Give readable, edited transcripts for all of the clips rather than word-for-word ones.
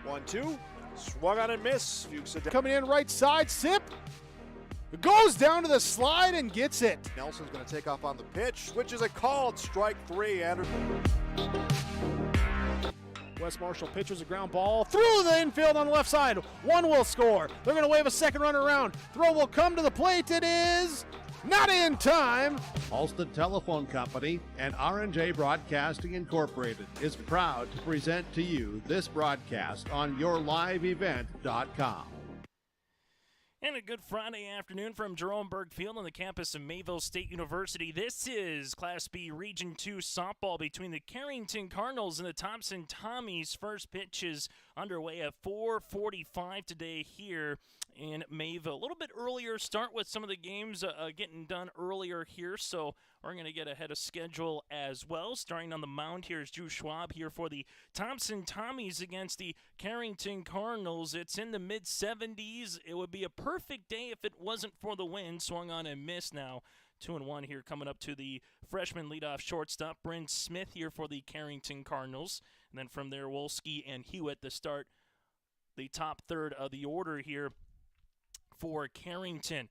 1-2, swung on and missed. Fuchs coming in right side, Sip. It goes down to the slide and gets it. Nelson's going to take off on the pitch, which is a called strike 3. Wes Marshall pitches a ground ball through the infield on the left side. One will score. They're going to wave a second runner around. Throw will come to the plate. It is not in time. Alston Telephone Company and R&J Broadcasting Incorporated is proud to present to you this broadcast on yourliveevent.com. And a good Friday afternoon from Jerome Berg Field on the campus of Mayville State University. This is Class B Region 2 softball between the Carrington Cardinals and the Thompson Tommies. First pitch is underway at 4:45 today here in Mayville. A little bit earlier start with some of the games getting done earlier here, so we're going to get ahead of schedule as well. Starting on the mound here is Drew Schwabe here for the Thompson Tommies against the Carrington Cardinals. It's in the mid-70s. It would be a perfect day if it wasn't for the wind. Swung on and missed now. 2-1 here coming up to the freshman leadoff shortstop, Bryn Smith here for the Carrington Cardinals. And then from there, Wolski and Hewitt to start the top third of the order here for Carrington.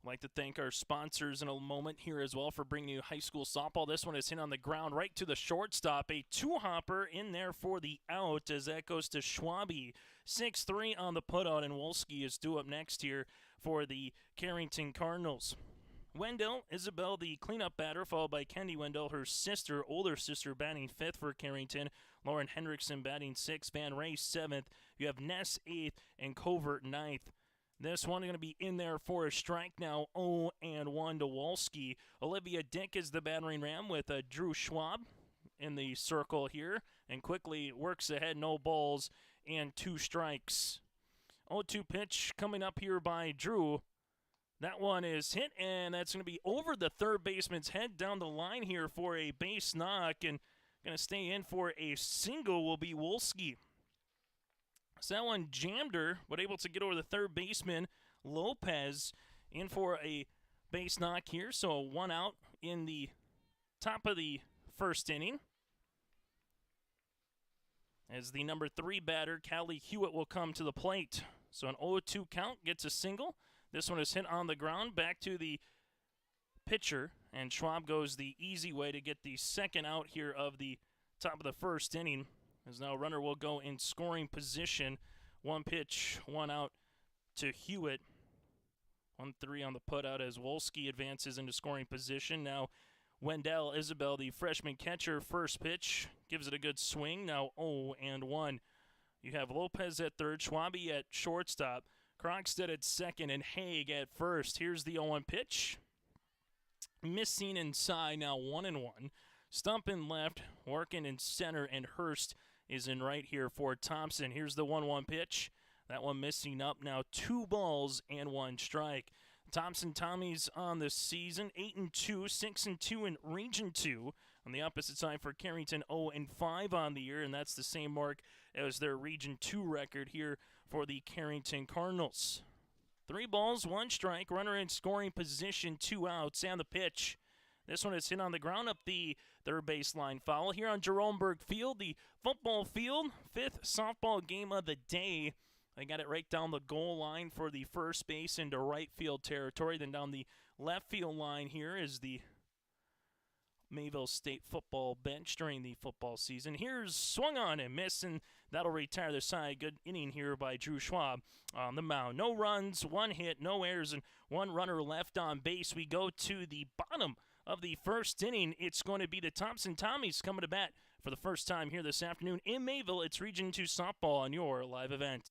I'd like to thank our sponsors in a moment here as well for bringing you high school softball. This one is hit on the ground right to the shortstop. A two-hopper in there for the out as that goes to Schwabe. 6-3 on the putout, and Wolski is due up next here for the Carrington Cardinals. Wendell Isabel, the cleanup batter, followed by Kendi Wendell, her sister, older sister, batting fifth for Carrington. Lauren Hendrickson batting sixth. Van Ray seventh. You have Ness eighth and Covert ninth. This one going to be in there for a strike now, 0-1 to Wolski. Olivia Dick is the battering ram with Drew Schwab in the circle here, and quickly works ahead, no balls and 2 strikes. 0-2 pitch coming up here by Drew. That one is hit, and that's going to be over the third baseman's head down the line here for a base knock, and going to stay in for a single will be Wolski. So that one jammed her, but able to get over the third baseman, Lopez, in for a base knock here. So 1 out in the top of the first inning. As the number 3 batter, Callie Hewitt, will come to the plate. So an 0-2 count, gets a single. This one is hit on the ground, back to the pitcher, and Schwab goes the easy way to get the second out here of the top of the first inning. As now a runner will go in scoring position. 1 pitch, 1 out to Hewitt. 1-3 on the putout as Wolski advances into scoring position. Now Wendell Isabel, the freshman catcher, first pitch, gives it a good swing. Now 0-1. You have Lopez at third, Schwabe at shortstop, Krogstad at second, and Haig at first. Here's the 0-1 pitch. Missing inside, now 1-1. Stump in left, working in center, and Hurst is in right here for Thompson. Here's the 1-1 pitch. That one missing up now, 2 balls and 1 strike. Thompson Tommies on the season, 8-2, 6-2 in Region 2. On the opposite side for Carrington, 0-5 on the year, and that's the same mark as their Region 2 record here for the Carrington Cardinals. 3 balls, 1 strike, runner in scoring position, 2 outs, and the pitch. This one is hit on the ground up the third baseline foul here on Jerome Berg Field, the football field. 5th softball game of the day. They got it right down the goal line for the first base into right field territory. Then down the left field line here is the Mayville State football bench during the football season. Here's swung on and missed, and that'll retire the side. Good inning here by Drew Schwab on the mound. No runs, 1 hit, no errors, and 1 runner left on base. We go to the bottom of the first inning. It's going to be the Thompson Tommies coming to bat for the first time here this afternoon in Mayville. It's Region 2 softball on your live event.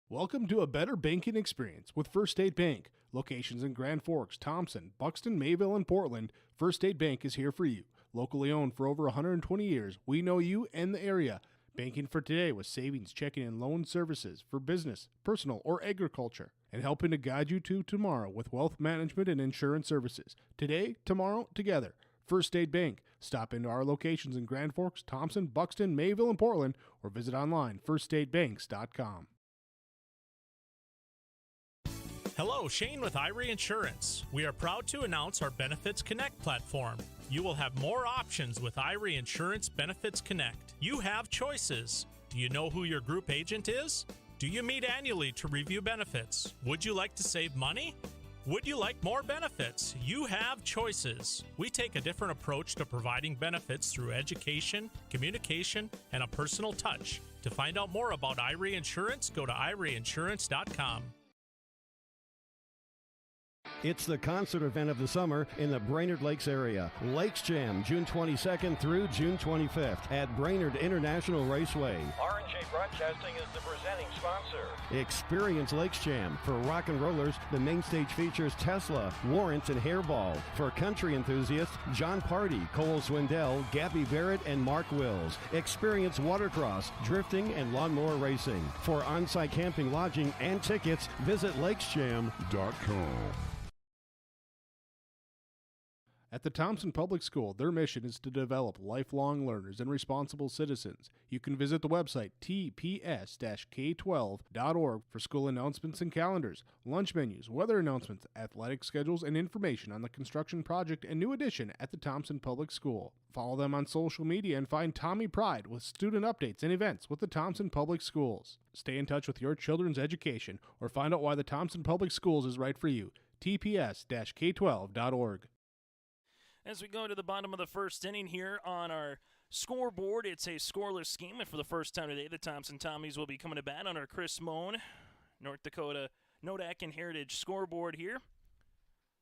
Welcome to a better banking experience with First State Bank. Locations in Grand Forks, Thompson, Buxton, Mayville, and Portland, First State Bank is here for you. Locally owned for over 120 years, we know you and the area. Banking for today with savings, checking, and loan services for business, personal, or agriculture. And helping to guide you to tomorrow with wealth management and insurance services. Today, tomorrow, together. First State Bank. Stop into our locations in Grand Forks, Thompson, Buxton, Mayville, and Portland, or visit online, firststatebanks.com. Hello, Shane with Irie Insurance. We are proud to announce our Benefits Connect platform. You will have more options with Irie Insurance Benefits Connect. You have choices. Do you know who your group agent is? Do you meet annually to review benefits? Would you like to save money? Would you like more benefits? You have choices. We take a different approach to providing benefits through education, communication, and a personal touch. To find out more about Irie Insurance, go to IrieInsurance.com. It's the concert event of the summer in the Brainerd Lakes area. Lakes Jam, June 22nd through June 25th at Brainerd International Raceway. R&J Broadcasting is the presenting sponsor. Experience Lakes Jam. For rock and rollers, the main stage features Tesla, Warrants, and Hairball. For country enthusiasts, John Party, Cole Swindell, Gabby Barrett, and Mark Wills. Experience watercross, drifting, and lawnmower racing. For on-site camping, lodging, and tickets, visit lakesjam.com. At the Thompson Public School, their mission is to develop lifelong learners and responsible citizens. You can visit the website tps-k12.org for school announcements and calendars, lunch menus, weather announcements, athletic schedules, and information on the construction project and new addition at the Thompson Public School. Follow them on social media and find Tommy Pride with student updates and events with the Thompson Public Schools. Stay in touch with your children's education or find out why the Thompson Public Schools is right for you. tps-k12.org. As we go to the bottom of the first inning here on our scoreboard, it's a scoreless game, and for the first time today, the Thompson Tommies will be coming to bat on our Chris Moan, North Dakota Nodak and Heritage scoreboard here,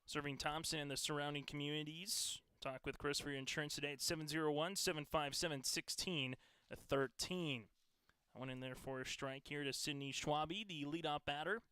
serving Thompson and the surrounding communities. Talk with Chris for your insurance today at 701-757-1613. I went in there for a strike here to Sidney Schwabe, the leadoff batter.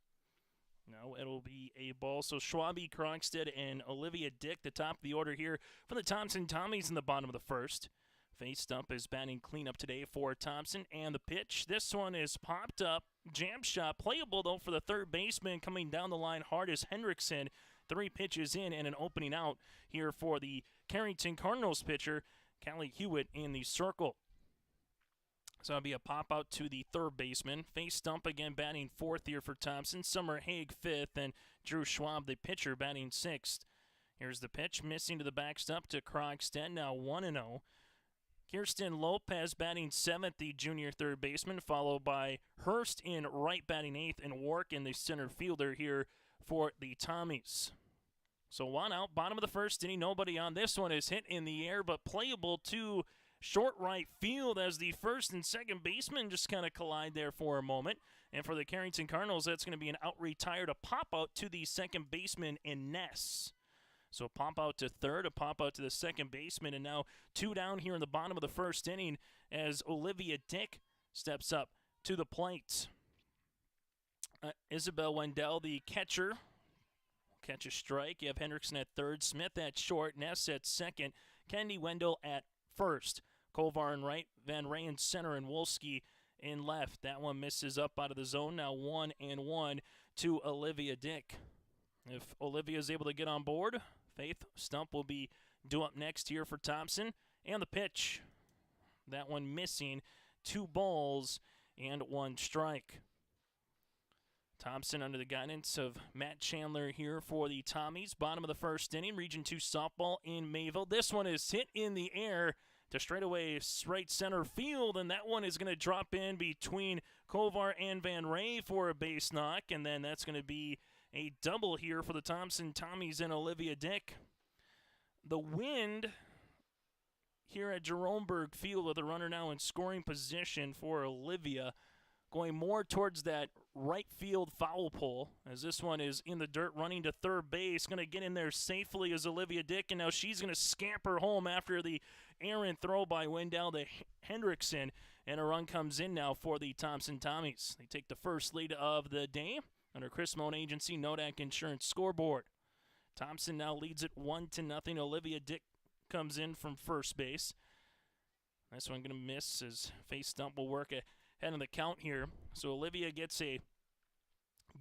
No, it'll be a ball. So Schwabe, Krogstad, and Olivia Dick, the top of the order here for the Thompson Tommies in the bottom of the first. Face Stump is batting cleanup today for Thompson, and the pitch. This one is popped up. Jam shot, playable though for the third baseman. Coming down the line hard is Hendrickson. 3 pitches in and an opening out here for the Carrington Cardinals pitcher, Callie Hewitt in the circle. So it'll be a pop out to the third baseman. Face Stump again batting fourth here for Thompson. Summer Haig fifth, and Drew Schwab, the pitcher, batting sixth. Here's the pitch, missing to the backstop to Krogstad, now 1-0. Kirsten Lopez batting seventh, the junior third baseman, followed by Hurst in right batting eighth, and Wark in the center fielder here for the Tommies. So 1 out, bottom of the first inning, nobody on. This one is hit in the air, but playable to short right field as the first and second baseman just kind of collide there for a moment. And for the Carrington Cardinals, that's going to be an out retire to pop out to the second baseman in Ness. So a pop out to third, a pop out to the second baseman, and now 2 down here in the bottom of the first inning as Olivia Dick steps up to the plate. Isabel Wendell, the catcher, catch a strike. You have Hendrickson at third, Smith at short, Ness at second, Kendi Wendell at first. Kovar in right, Van Ray in center, and Wolski in left. That one misses up out of the zone. Now 1-1 to Olivia Dick. If Olivia is able to get on board, Faith Stump will be due up next here for Thompson. And the pitch. That one missing. 2 balls and 1 strike. Thompson under the guidance of Matt Chandler here for the Tommies. Bottom of the first inning, Region 2 softball in Mayville. This one is hit in the air to straightaway right center field, and that one is going to drop in between Kovar and Van Ray for a base knock, and then that's going to be a double here for the Thompson Tommies and Olivia Dick. The wind here at Jeromeburg Field with a runner now in scoring position for Olivia, going more towards that right field foul pole, as this one is in the dirt running to third base. Going to get in there safely as Olivia Dick, and now she's going to scamper home after the errant throw by Wendell to Hendrickson, and a run comes in now for the Thompson Tommies. They take the first lead of the day under Chris Moan Agency Nodak Insurance scoreboard. Thompson now leads it 1-0. Olivia Dick comes in from first base. This one going to miss as Face Stump will work ahead of the count here. So Olivia gets a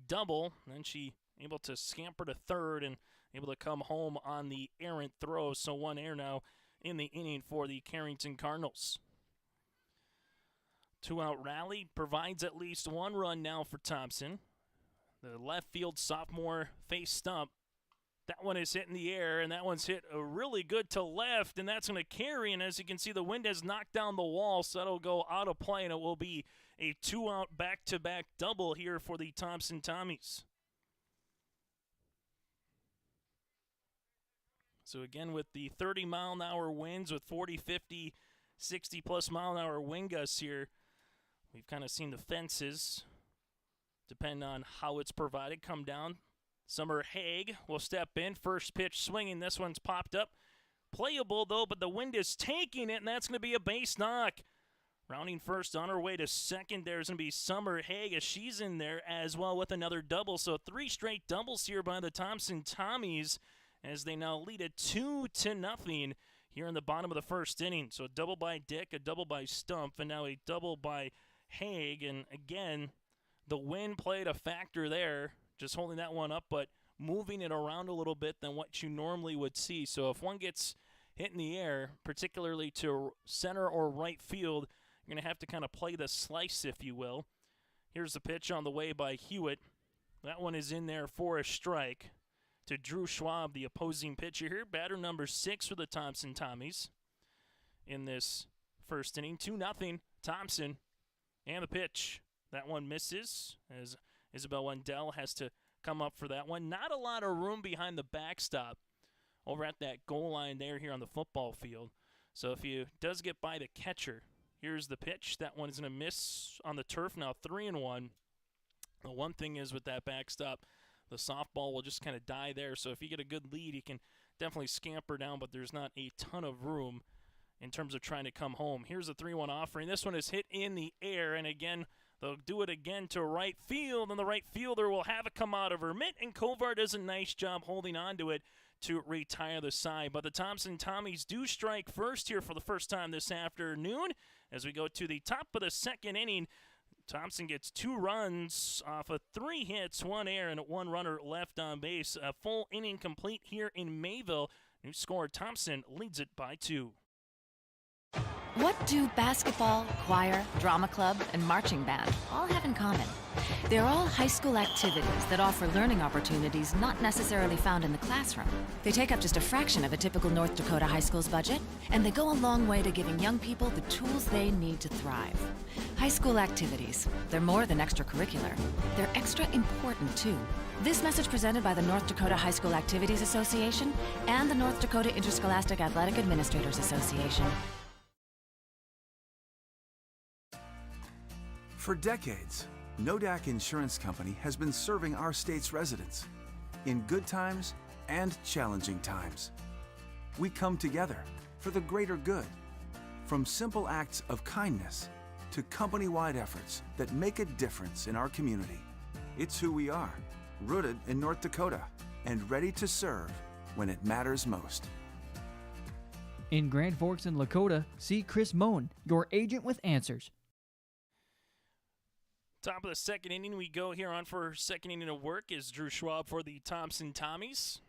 double, and then she able to scamper to third and able to come home on the errant throw. So 1 error now in the inning for the Carrington Cardinals. 2-out rally provides at least 1 run now for Thompson. The left field sophomore Face Stump That one is hit in the air, and that one's hit really good to left, and that's going to carry. And as you can see, the wind has knocked down the wall, so that'll go out of play, and it will be a 2-out back-to-back double here for the Thompson Tommies. So again, with the 30-mile-an-hour winds with 40, 50, 60-plus mile-an-hour wind gusts here, we've kind of seen the fences, depending on how it's provided, come down. Summer Haig will step in. First pitch swinging. This one's popped up. Playable, though, but the wind is taking it, and that's going to be a base knock. Rounding first on her way to second, there's going to be Summer Haig as she's in there as well with another double. So 3 straight doubles here by the Thompson Tommies, as they now lead it 2-0 here in the bottom of the first inning. So a double by Dick, a double by Stump, and now a double by Haig. And again, the wind played a factor there, just holding that one up, but moving it around a little bit than what you normally would see. So if one gets hit in the air, particularly to center or right field, you're going to have to kind of play the slice, if you will. Here's the pitch on the way by Hewitt. That one is in there for a strike to Drew Schwabe, the opposing pitcher here. Batter number 6 for the Thompson Tommies in this first inning. 2-0 Thompson. And the pitch. That one misses as Isabel Wendell has to come up for that one. Not a lot of room behind the backstop over at that goal line there here on the football field. So if he does get by the catcher, here's the pitch. That one is going to miss on the turf. Now 3-1. The one thing is with that backstop, the softball will just kind of die there. So if you get a good lead, you can definitely scamper down, but there's not a ton of room in terms of trying to come home. Here's a 3-1 offering. This one is hit in the air, and again, they'll do it again to right field, and the right fielder will have it come out of her mitt, and Kovar does a nice job holding on to it to retire the side. But the Thompson Tommies do strike first here for the first time this afternoon. As we go to the top of the second inning, Thompson gets 2 runs off of 3 hits, 1 error, and 1 runner left on base. A full inning complete here in Mayville. New score, Thompson leads it by 2. What do basketball, choir, drama club, and marching band all have in common? They're all high school activities that offer learning opportunities not necessarily found in the classroom. They take up just a fraction of a typical North Dakota high school's budget, and they go a long way to giving young people the tools they need to thrive. High school activities, they're more than extracurricular. They're extra important, too. This message presented by the North Dakota High School Activities Association and the North Dakota Interscholastic Athletic Administrators Association. For decades, Nodak Insurance Company has been serving our state's residents in good times and challenging times. We come together for the greater good, from simple acts of kindness to company-wide efforts that make a difference in our community. It's who we are, rooted in North Dakota and ready to serve when it matters most. In Grand Forks and Lakota, see Chris Moen, your agent with answers. Top of the second inning, we go here on for second inning of work is Drew Schwabe for the Thompson Tommies.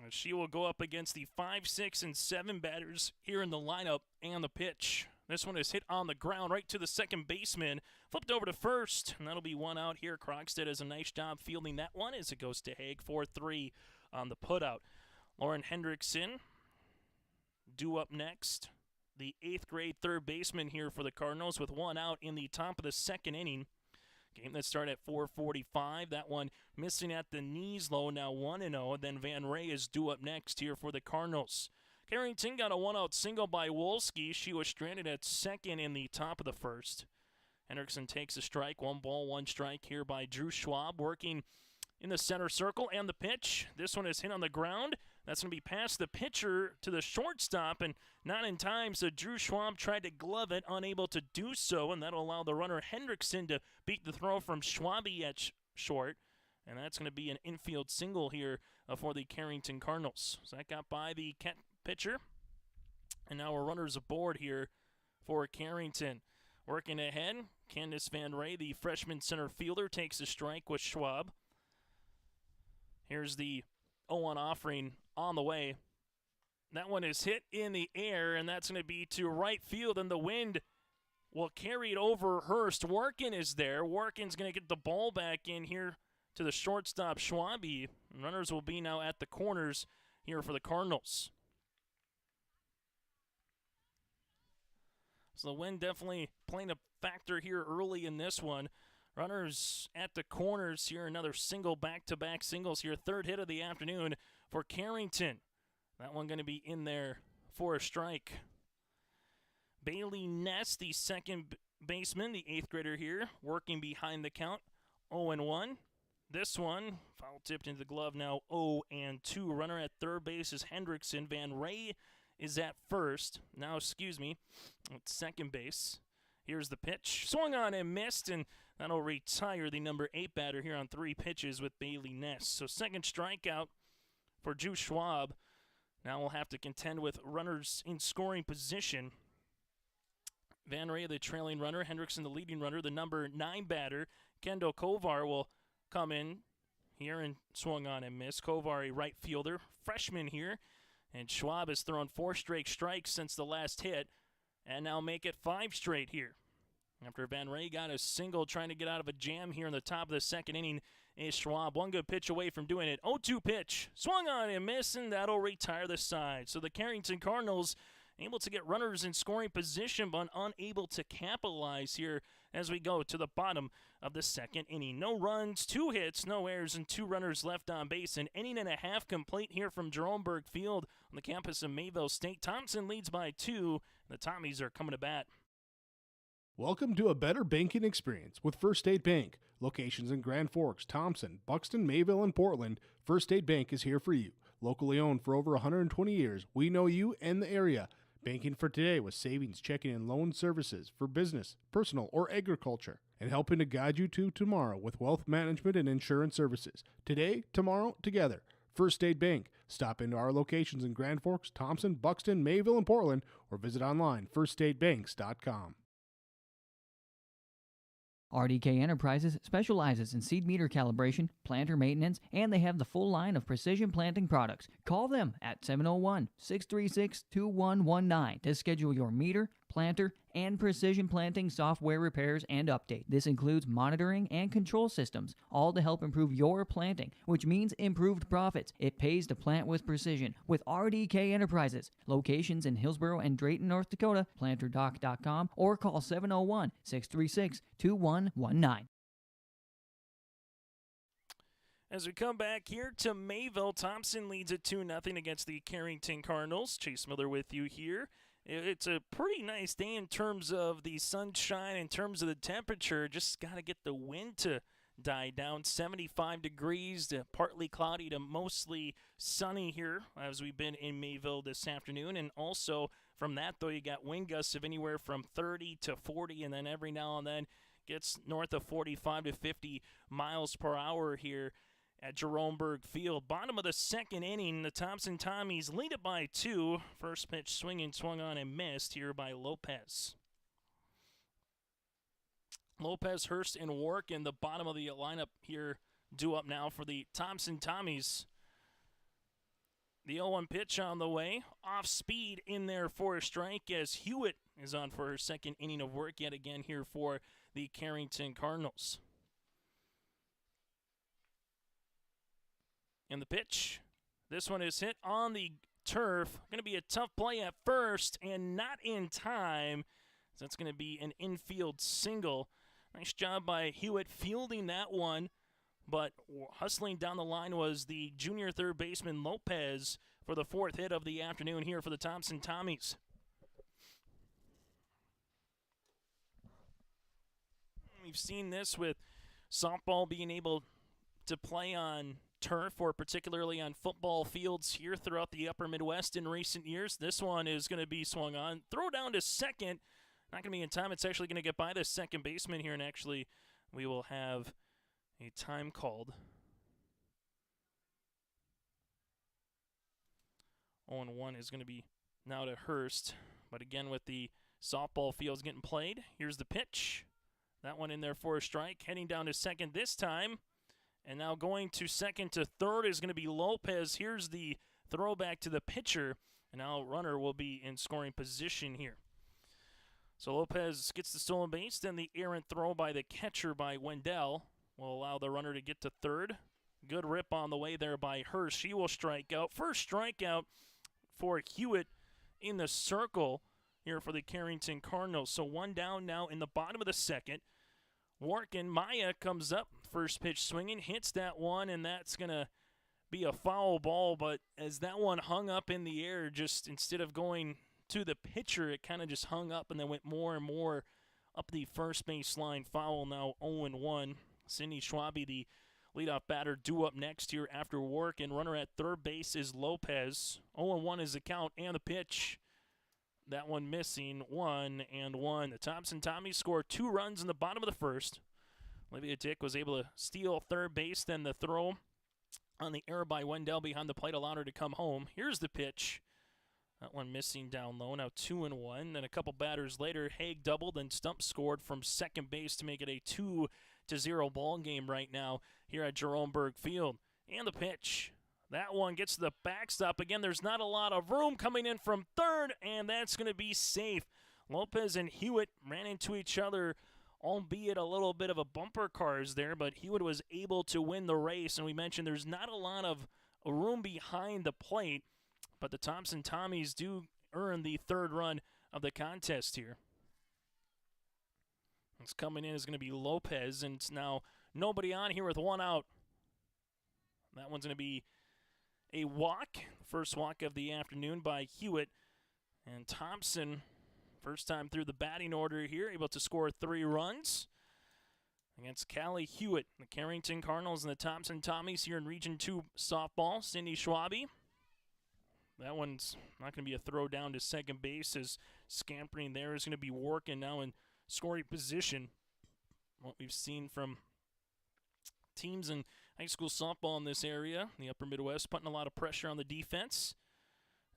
She will go up against the 5, 6, and 7 batters here in the lineup and the pitch. This one is hit on the ground right to the second baseman. Flipped over to first, and that'll be 1 out here. Krogstad does a nice job fielding that one as it goes to Haig. 4-3 on the putout. Lauren Hendrickson due up next. The 8th grade third baseman here for the Cardinals with 1 out in the top of the second inning. Game that started at 4:45. That one missing at the knees low, now 1-0. Then Van Ray is due up next here for the Cardinals. Carrington got a 1-out single by Wolski. She was stranded at second in the top of the first. Hendrickson takes a strike. 1 ball, 1 strike here by Drew Schwabe, working in the center circle. And the pitch. This one is hit on the ground. That's going to be past the pitcher to the shortstop, and not in time, so Drew Schwabe tried to glove it, unable to do so, and that'll allow the runner Hendrickson to beat the throw from Schwabe at short, and that's going to be an infield single here for the Carrington Cardinals. So that got by the pitcher, and now we're runners aboard here for Carrington. Working ahead, Candace Van Ray, the freshman center fielder, takes a strike with Schwabe. Here's the 0-1 offering on the way. That one is hit in the air, and that's going to be to right field, and the wind will carry it over Hurst. Workin is there. Workin's going to get the ball back in here to the shortstop, Schwabe. Runners will be now at the corners here for the Cardinals. So the wind definitely playing a factor here early in this one. Runners at the corners here. Another single, back-to-back singles here. Third hit of the afternoon for Carrington. That one going to be in there for a strike. Bailey Ness, the second baseman, the 8th grader here, working behind the count. 0-1. This one, foul tipped into the glove now, 0-2. Runner at third base is Hendrickson. Van Ray is at first. Now, at second base. Here's the pitch. Swung on and missed, and that'll retire the number 8 batter here on 3 pitches with Bailey Ness. So second strikeout for Drew Schwabe. Now we'll have to contend with runners in scoring position. Van Ray, the trailing runner. Hendrickson, the leading runner. The number 9 batter, Kendall Kovar, will come in here and swung on and missed. Kovar, a right fielder, freshman here. And Schwab has thrown 4 straight strikes since the last hit, and now make it 5 straight here. After Van Ray got a single trying to get out of a jam here in the top of the second inning, is Schwab. One good pitch away from doing it. 0-2 pitch. Swung on and missed, and that'll retire the side. So the Carrington Cardinals able to get runners in scoring position, but unable to capitalize here as we go to the bottom of the second inning. No runs, 2 hits, no errors, and 2 runners left on base. An inning and a half complete here from Jerome Berg Field on the campus of Mayville State. Thompson leads by 2. The Tommies are coming to bat. Welcome to a better banking experience with First State Bank. Locations in Grand Forks, Thompson, Buxton, Mayville, and Portland. First State Bank is here for you. Locally owned for over 120 years, we know you and the area. Banking for today with savings, checking, and loan services for business, personal, or agriculture. And helping to guide you to tomorrow with wealth management and insurance services. Today, tomorrow, together. First State Bank. Stop into our locations in Grand Forks, Thompson, Buxton, Mayville, and Portland, or visit online, firststatebanks.com. RDK Enterprises specializes in seed meter calibration, planter maintenance, and they have the full line of precision planting products. Call them at 701-636-2119 to schedule your meter, planter, and precision planting software repairs and update. This includes monitoring and control systems, all to help improve your planting, which means improved profits. It pays to plant with precision with RDK Enterprises. Locations in Hillsborough and Drayton, North Dakota, planterdoc.com, or call 701-636-2119. As we come back here to Mayville, Thompson leads it 2-0 against the Carrington Cardinals. Chase Miller with you here. It's a pretty nice day in terms of the sunshine, in terms of the temperature. Just got to get the wind to die down. 75 degrees to partly cloudy to mostly sunny here as we've been in Mayville this afternoon. And also from that, though, you got wind gusts of anywhere from 30 to 40, and then every now and then gets north of 45 to 50 miles per hour here at Jerome Berg Field. Bottom of the second inning, the Thompson Tommies lead it by 2. First pitch swinging, swung on and missed here by Lopez. Lopez, Hurst, and Wark in the bottom of the lineup here due up now for the Thompson Tommies. The 0-1 pitch on the way. Off speed in there for a strike as Hewitt is on for her second inning of work yet again here for the Carrington Cardinals. And the pitch. This one is hit on the turf. Going to be a tough play at first and not in time. So that's going to be an infield single. Nice job by Hewitt fielding that one. But hustling down the line was the junior third baseman Lopez for the 4th hit of the afternoon here for the Thompson Tommies. We've seen this with softball being able to play on turf or particularly on football fields here throughout the upper Midwest in recent years. This one is going to be swung on. Throw down to second. Not going to be in time. It's actually going to get by the second baseman here, and actually we will have a time called. 0-1 is going to be now to Hurst. But again, with the softball fields getting played, here's the pitch. That one in there for a strike. Heading down to second this time. And now going to second to third is going to be Lopez. Here's the throwback to the pitcher. And now runner will be in scoring position here. So Lopez gets the stolen base. Then the errant throw by the catcher by Wendell will allow the runner to get to third. Good rip on the way there by her. She will strike out. First strikeout for Hewitt in the circle here for the Carrington Cardinals. So one down now in the bottom of the second. Working, Maya comes up. First pitch swinging, hits that one, and that's going to be a foul ball. But as that one hung up in the air, just instead of going to the pitcher, it kind of just hung up and then went more and more up the first base line. Foul now 0-1. Cindy Schwabe, the leadoff batter, due up next here after work, and runner at third base is Lopez. 0-1 is the count, and the pitch. That one missing, 1-1. The Thompson Tommies scored 2 runs in the bottom of the first. Olivia Dick was able to steal third base, then the throw on the error by Wendell behind the plate allowed her to come home. Here's the pitch. That one missing down low, now 2-1. Then a couple batters later, Haig doubled and Stump scored from second base to make it a 2-0 ball game right now here at Jerome Berg Field. And the pitch. That one gets to the backstop. Again, there's not a lot of room coming in from third, and that's going to be safe. Lopez and Hewitt ran into each other, albeit a little bit of a bumper cars there, but Hewitt was able to win the race. And we mentioned there's not a lot of room behind the plate, but the Thompson Tommies do earn the third run of the contest here. What's coming in is going to be Lopez, and it's now nobody on here with one out. That one's going to be a walk, first walk of the afternoon by Hewitt. And Thompson, first time through the batting order here, able to score 3 runs against Callie Hewitt. The Carrington Cardinals and the Thompson Tommies here in Region 2 softball. Cindy Schwabe. That one's not going to be a throw down to second base, as scampering there is going to be working now in scoring position. What we've seen from teams in high school softball in this area, the upper Midwest, putting a lot of pressure on the defense,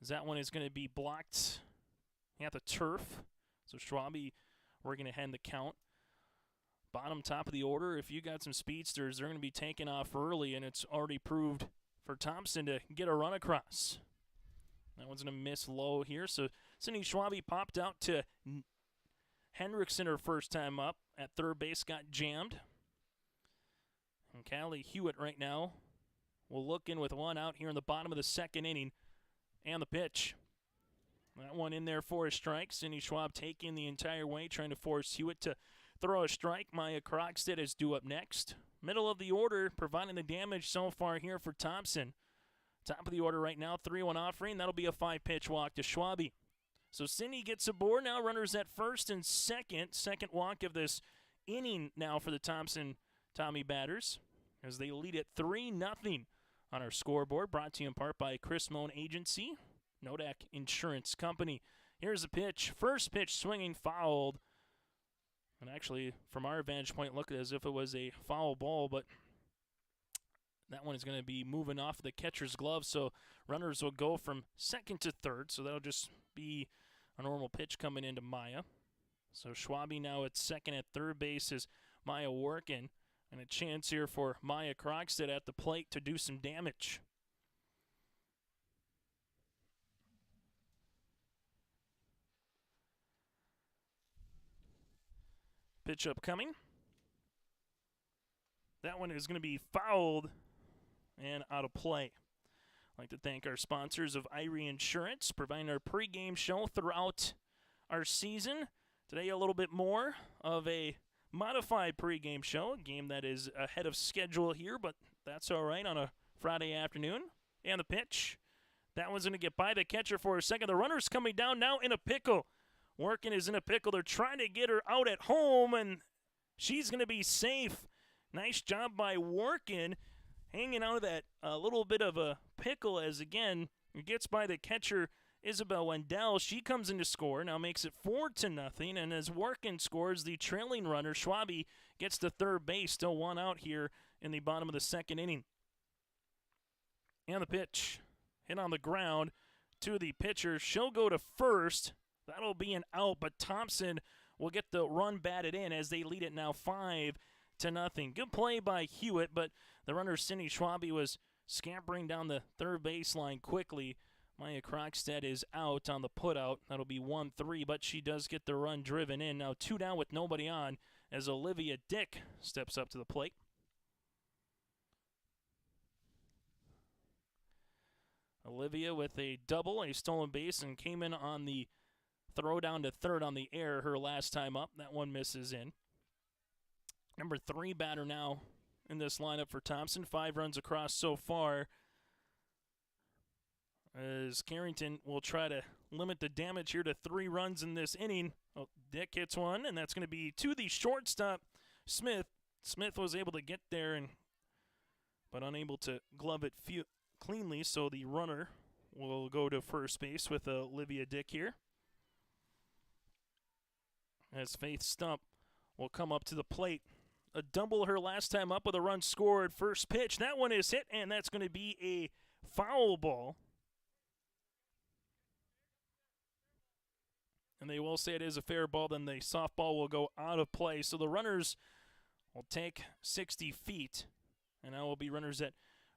as that one is going to be blocked at the turf. So Schwabe working ahead in the count. Bottom top of the order, if you got some speedsters, they're going to be taking off early, and it's already proved for Thompson to get a run across. That one's going to miss low here. So Cindy Schwabe popped out to Hendrickson her first time up. At third base, got jammed. And Callie Hewitt right now will look in with one out here in the bottom of the second inning. And the pitch. That one in there for a strike. Cindy Schwabe taking the entire way, trying to force Hewitt to throw a strike. Maya Krogstad is due up next. Middle of the order, providing the damage so far here for Thompson. Top of the order right now, 3-1 offering. That'll be a 5-pitch walk to Schwabe. So Cindy gets aboard now. Runners at first and second. Second walk of this inning now for the Thompson Tommy batters, as they lead at 3-0 on our scoreboard. Brought to you in part by Chris Moan Agency, Nodak Insurance Company. Here's the pitch. First pitch swinging, fouled. And actually, from our vantage point, looked as if it was a foul ball, but that one is going to be moving off the catcher's glove, so runners will go from second to third, so that'll just be a normal pitch coming into Maya. So Schwabe now at second. At third base is Maya working, and a chance here for Maya Krogstad at the plate to do some damage. Pitch upcoming. That one is going to be fouled and out of play. I'd like to thank our sponsors of Irie Insurance, providing our pregame show throughout our season. Today, a little bit more of a modified pregame show, a game that is ahead of schedule here, but that's all right on a Friday afternoon. And the pitch. That one's going to get by the catcher for a second. The runner's coming down now in a pickle. Working is in a pickle. They're trying to get her out at home, and she's going to be safe. Nice job by Working, hanging out of that little bit of a pickle, as again, it gets by the catcher, Isabel Wendell. She comes in to score, now makes it 4-0, and as Working scores, the trailing runner, Schwabe, gets to third base. Still one out here in the bottom of the second inning. And the pitch, hit on the ground to the pitcher. She'll go to first. That'll be an out, but Thompson will get the run batted in as they lead it now 5-0. Good play by Hewitt, but the runner, Cindy Schwabe, was scampering down the third baseline quickly. Maya Krogstad is out on the putout. That'll be 1-3, but she does get the run driven in. Now 2 down with nobody on as Olivia Dick steps up to the plate. Olivia with a double, a stolen base, and came in on the throw down to third on the air her last time up. That one misses in. Number 3 batter now in this lineup for Thompson. 5 runs across so far, as Carrington will try to limit the damage here to 3 runs in this inning. Oh, Dick hits one, and that's going to be to the shortstop, Smith. Smith was able to get there, but unable to glove it cleanly, so the runner will go to first base with Olivia Dick here. As Faith Stump will come up to the plate. A double her last time up with a run scored. First pitch, that one is hit, and that's going to be a foul ball. And they will say it is a fair ball, then the softball will go out of play. So the runners will take 60 feet, and now will be runners at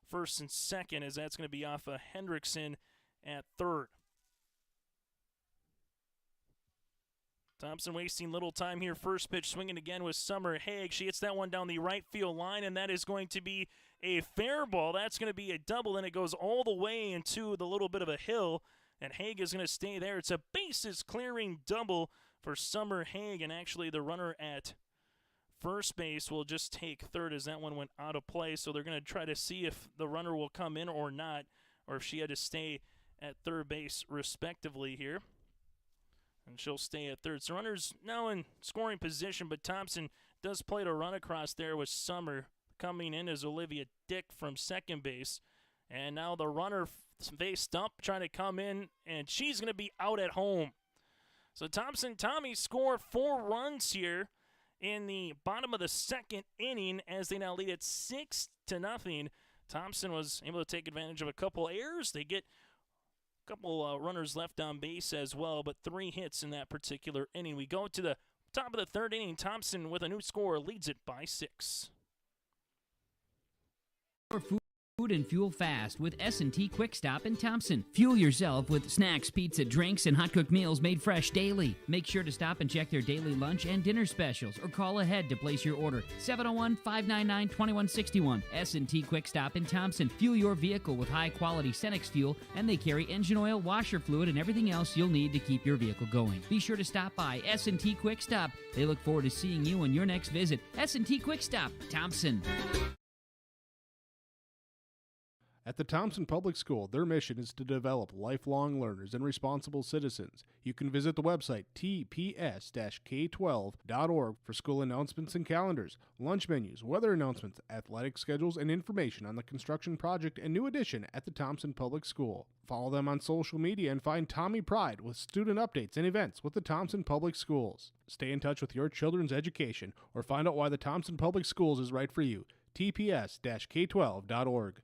first and second, as that's going to be off of Hendrickson at third. Thompson wasting little time here. First pitch swinging again with Summer Haig. She hits that one down the right field line, and that is going to be a fair ball. That's going to be a double, and it goes all the way into the little bit of a hill, and Haig is going to stay there. It's a bases clearing double for Summer Haig, and actually the runner at first base will just take third, as that one went out of play. So they're going to try to see if the runner will come in or not, or if she had to stay at third base respectively here. And she'll stay at third. So runners now in scoring position, but Thompson does play to run across there with Summer. Coming in as Olivia Dick from second base. And now the runner, Faith Stump, trying to come in, and she's going to be out at home. So Thompson Tommy score 4 runs here in the bottom of the second inning, as they now lead at 6-0. Thompson was able to take advantage of a couple errors. They get couple runners left on base as well, but 3 hits in that particular inning. We go to the top of the third inning. Thompson with a new score leads it by 6. Food and fuel fast with S&T Quick Stop in Thompson. Fuel yourself with snacks, pizza, drinks, and hot-cooked meals made fresh daily. Make sure to stop and check their daily lunch and dinner specials, or call ahead to place your order. 701-599-2161. S&T Quick Stop in Thompson. Fuel your vehicle with high-quality Cenex fuel, and they carry engine oil, washer fluid, and everything else you'll need to keep your vehicle going. Be sure to stop by S&T Quick Stop. They look forward to seeing you on your next visit. S&T Quick Stop, Thompson. At the Thompson Public School, their mission is to develop lifelong learners and responsible citizens. You can visit the website tps-k12.org for school announcements and calendars, lunch menus, weather announcements, athletic schedules, and information on the construction project and new addition at the Thompson Public School. Follow them on social media and find Tommy Pride with student updates and events with the Thompson Public Schools. Stay in touch with your children's education or find out why the Thompson Public Schools is right for you. tps-k12.org.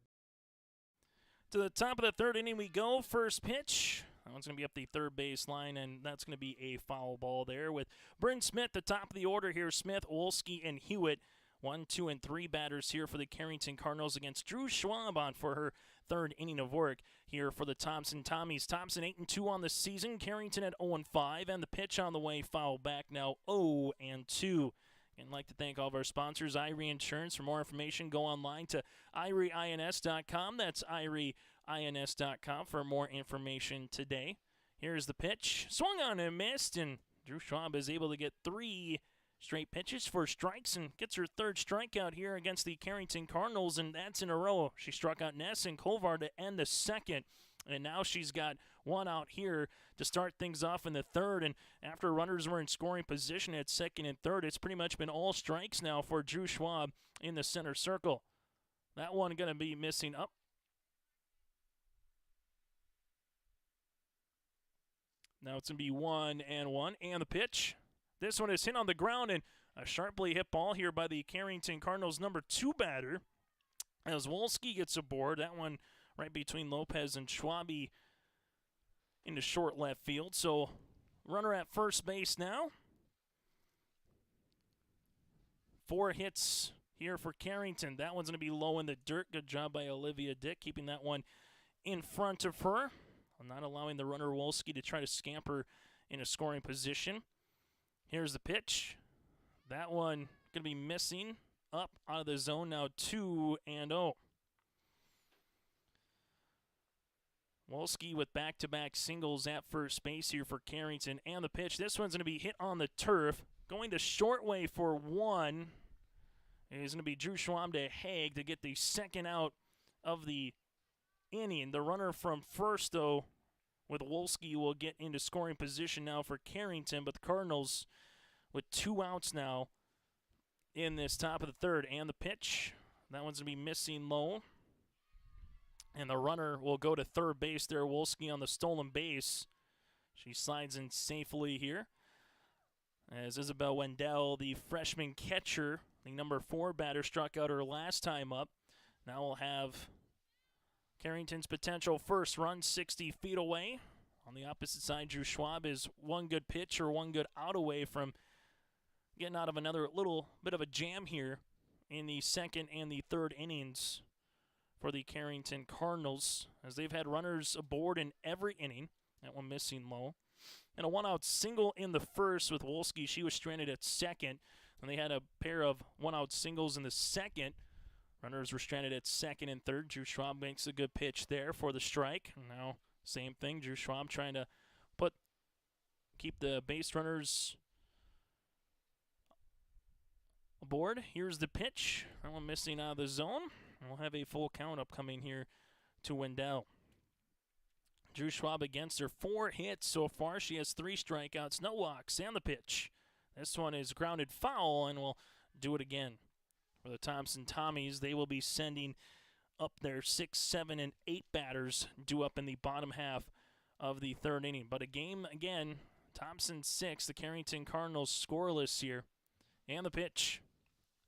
To the top of the third inning we go. First pitch. That one's going to be up the third base line, and that's going to be a foul ball there with Bryn Smith, the top of the order here. Smith, Wolski, and Hewitt. 1, 2, and 3 batters here for the Carrington Cardinals against Drew Schwabe on for her third inning of work here for the Thompson Tommies. Thompson 8-2 on the season. Carrington at 0-5, and the pitch on the way, foul back now 0-2. And I'd like to thank all of our sponsors, Irie Insurance. For more information, go online to irieins.com. That's irieins.com for more information today. Here's the pitch. Swung on and missed, and Drew Schwabe is able to get 3 straight pitches for strikes and gets her third strikeout here against the Carrington Cardinals, and that's in a row. She struck out Ness and Kovar to end the second. And now she's got 1 out here to start things off in the third. And after runners were in scoring position at second and third, it's pretty much been all strikes now for Drew Schwabe in the center circle. That one going to be missing up. Now it's going to be 1-1. And the pitch. This one is hit on the ground, and a sharply hit ball here by the Carrington Cardinals number 2 batter. As Wolski gets aboard, that one right between Lopez and Schwabe into short left field. So runner at first base now. 4 hits here for Carrington. That one's going to be low in the dirt. Good job by Olivia Dick keeping that one in front of her, not allowing the runner Wolski to try to scamper in a scoring position. Here's the pitch. That one going to be missing up out of the zone now. 2-0. Wolski with back-to-back singles at first base here for Carrington. And the pitch, this one's going to be hit on the turf. Going to short way for one. It is going to be Drew Schwabe to Haig to get the second out of the inning. The runner from first, though, with Wolski will get into scoring position now for Carrington. But the Cardinals with 2 outs now in this top of the third. And the pitch, that one's going to be missing low. And the runner will go to third base there. Wolski on the stolen base. She slides in safely here. As Isabel Wendell, the freshman catcher, the number 4 batter, struck out her last time up. Now we'll have Carrington's potential first run 60 feet away. On the opposite side, Drew Schwabe is one good pitch or one good out away from getting out of another little bit of a jam here in the second and the third innings for the Carrington Cardinals, as they've had runners aboard in every inning. That one missing low. And a one-out single in the first with Wolski. She was stranded at second. And they had a pair of one-out singles in the second. Runners were stranded at second and third. Drew Schwabe makes a good pitch there for the strike. And now, same thing. Drew Schwabe trying to keep the base runners aboard. Here's the pitch. That one missing out of the zone. We'll have a full count upcoming here to Wendell. Drew Schwabe against her 4 hits so far. She has 3 strikeouts, no walks, and the pitch. This one is grounded foul, and we'll do it again. For the Thompson Tommies, they will be sending up their 6, 7, and 8 batters due up in the bottom half of the third inning. But a game, again, Thompson 6, the Carrington Cardinals scoreless here. And the pitch.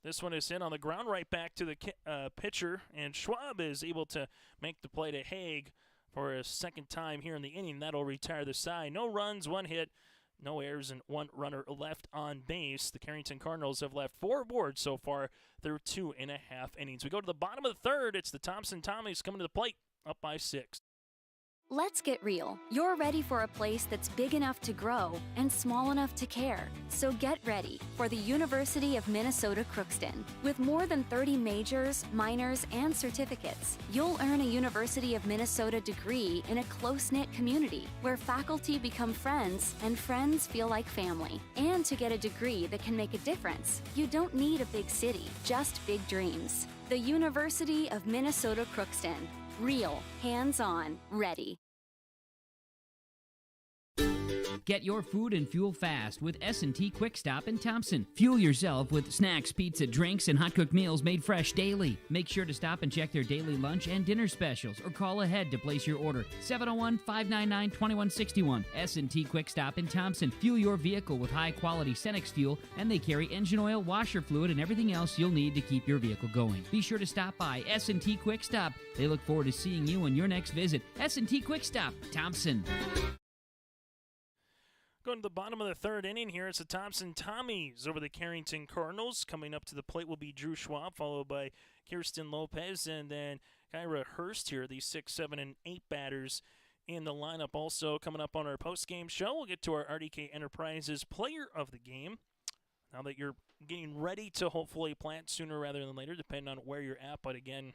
This one is hit on the ground right back to the pitcher, and Schwabe is able to make the play to Haig for a second time here in the inning. That'll retire the side. No runs, 1 hit, no errors, and 1 runner left on base. The Carrington Cardinals have left 4 aboard so far through 2.5 innings. We go to the bottom of the third. It's the Thompson Tommies coming to the plate, up by 6. Let's get real. You're ready for a place that's big enough to grow and small enough to care. So get ready for the University of Minnesota Crookston. With more than 30 majors, minors, and certificates, you'll earn a University of Minnesota degree in a close-knit community where faculty become friends and friends feel like family. And to get a degree that can make a difference, you don't need a big city, just big dreams. The University of Minnesota Crookston. Real, hands-on, ready. Get your food and fuel fast with S&T Quick Stop in Thompson. Fuel yourself with snacks, pizza, drinks, and hot-cooked meals made fresh daily. Make sure to stop and check their daily lunch and dinner specials or call ahead to place your order. 701-599-2161. S&T Quick Stop in Thompson. Fuel your vehicle with high-quality Cenex fuel, and they carry engine oil, washer fluid, and everything else you'll need to keep your vehicle going. Be sure to stop by S&T Quick Stop. They look forward to seeing you on your next visit. S&T Quick Stop, Thompson. Going to the bottom of the third inning here, it's the Thompson Tommies over the Carrington Cardinals. Coming up to the plate will be Drew Schwabe, followed by Kirsten Lopez, and then Kyra Hurst here, the 6, 7, and 8 batters in the lineup. Also coming up on our post-game show, we'll get to our RDK Enterprises Player of the Game. Now that you're getting ready to hopefully plant sooner rather than later, depending on where you're at. But again,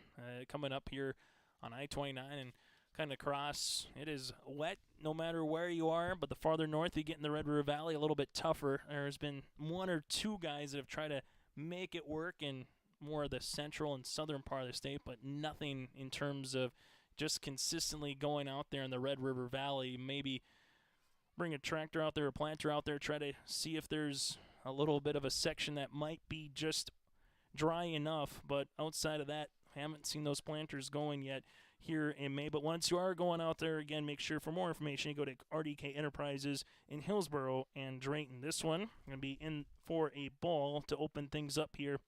coming up here on I-29 and kind of cross. It is wet no matter where you are, but the farther north you get in the Red River Valley, a little bit tougher. There's been 1 or 2 guys that have tried to make it work in more of the central and southern part of the state, but nothing in terms of just consistently going out there in the Red River Valley. Maybe bring a tractor out there, a planter out there, try to see if there's a little bit of a section that might be just dry enough, but outside of that, haven't seen those planters going yet here in May. But once you are going out there, again, make sure for more information you go to RDK Enterprises in Hillsboro and Drayton. This one going to be in for a ball to open things up here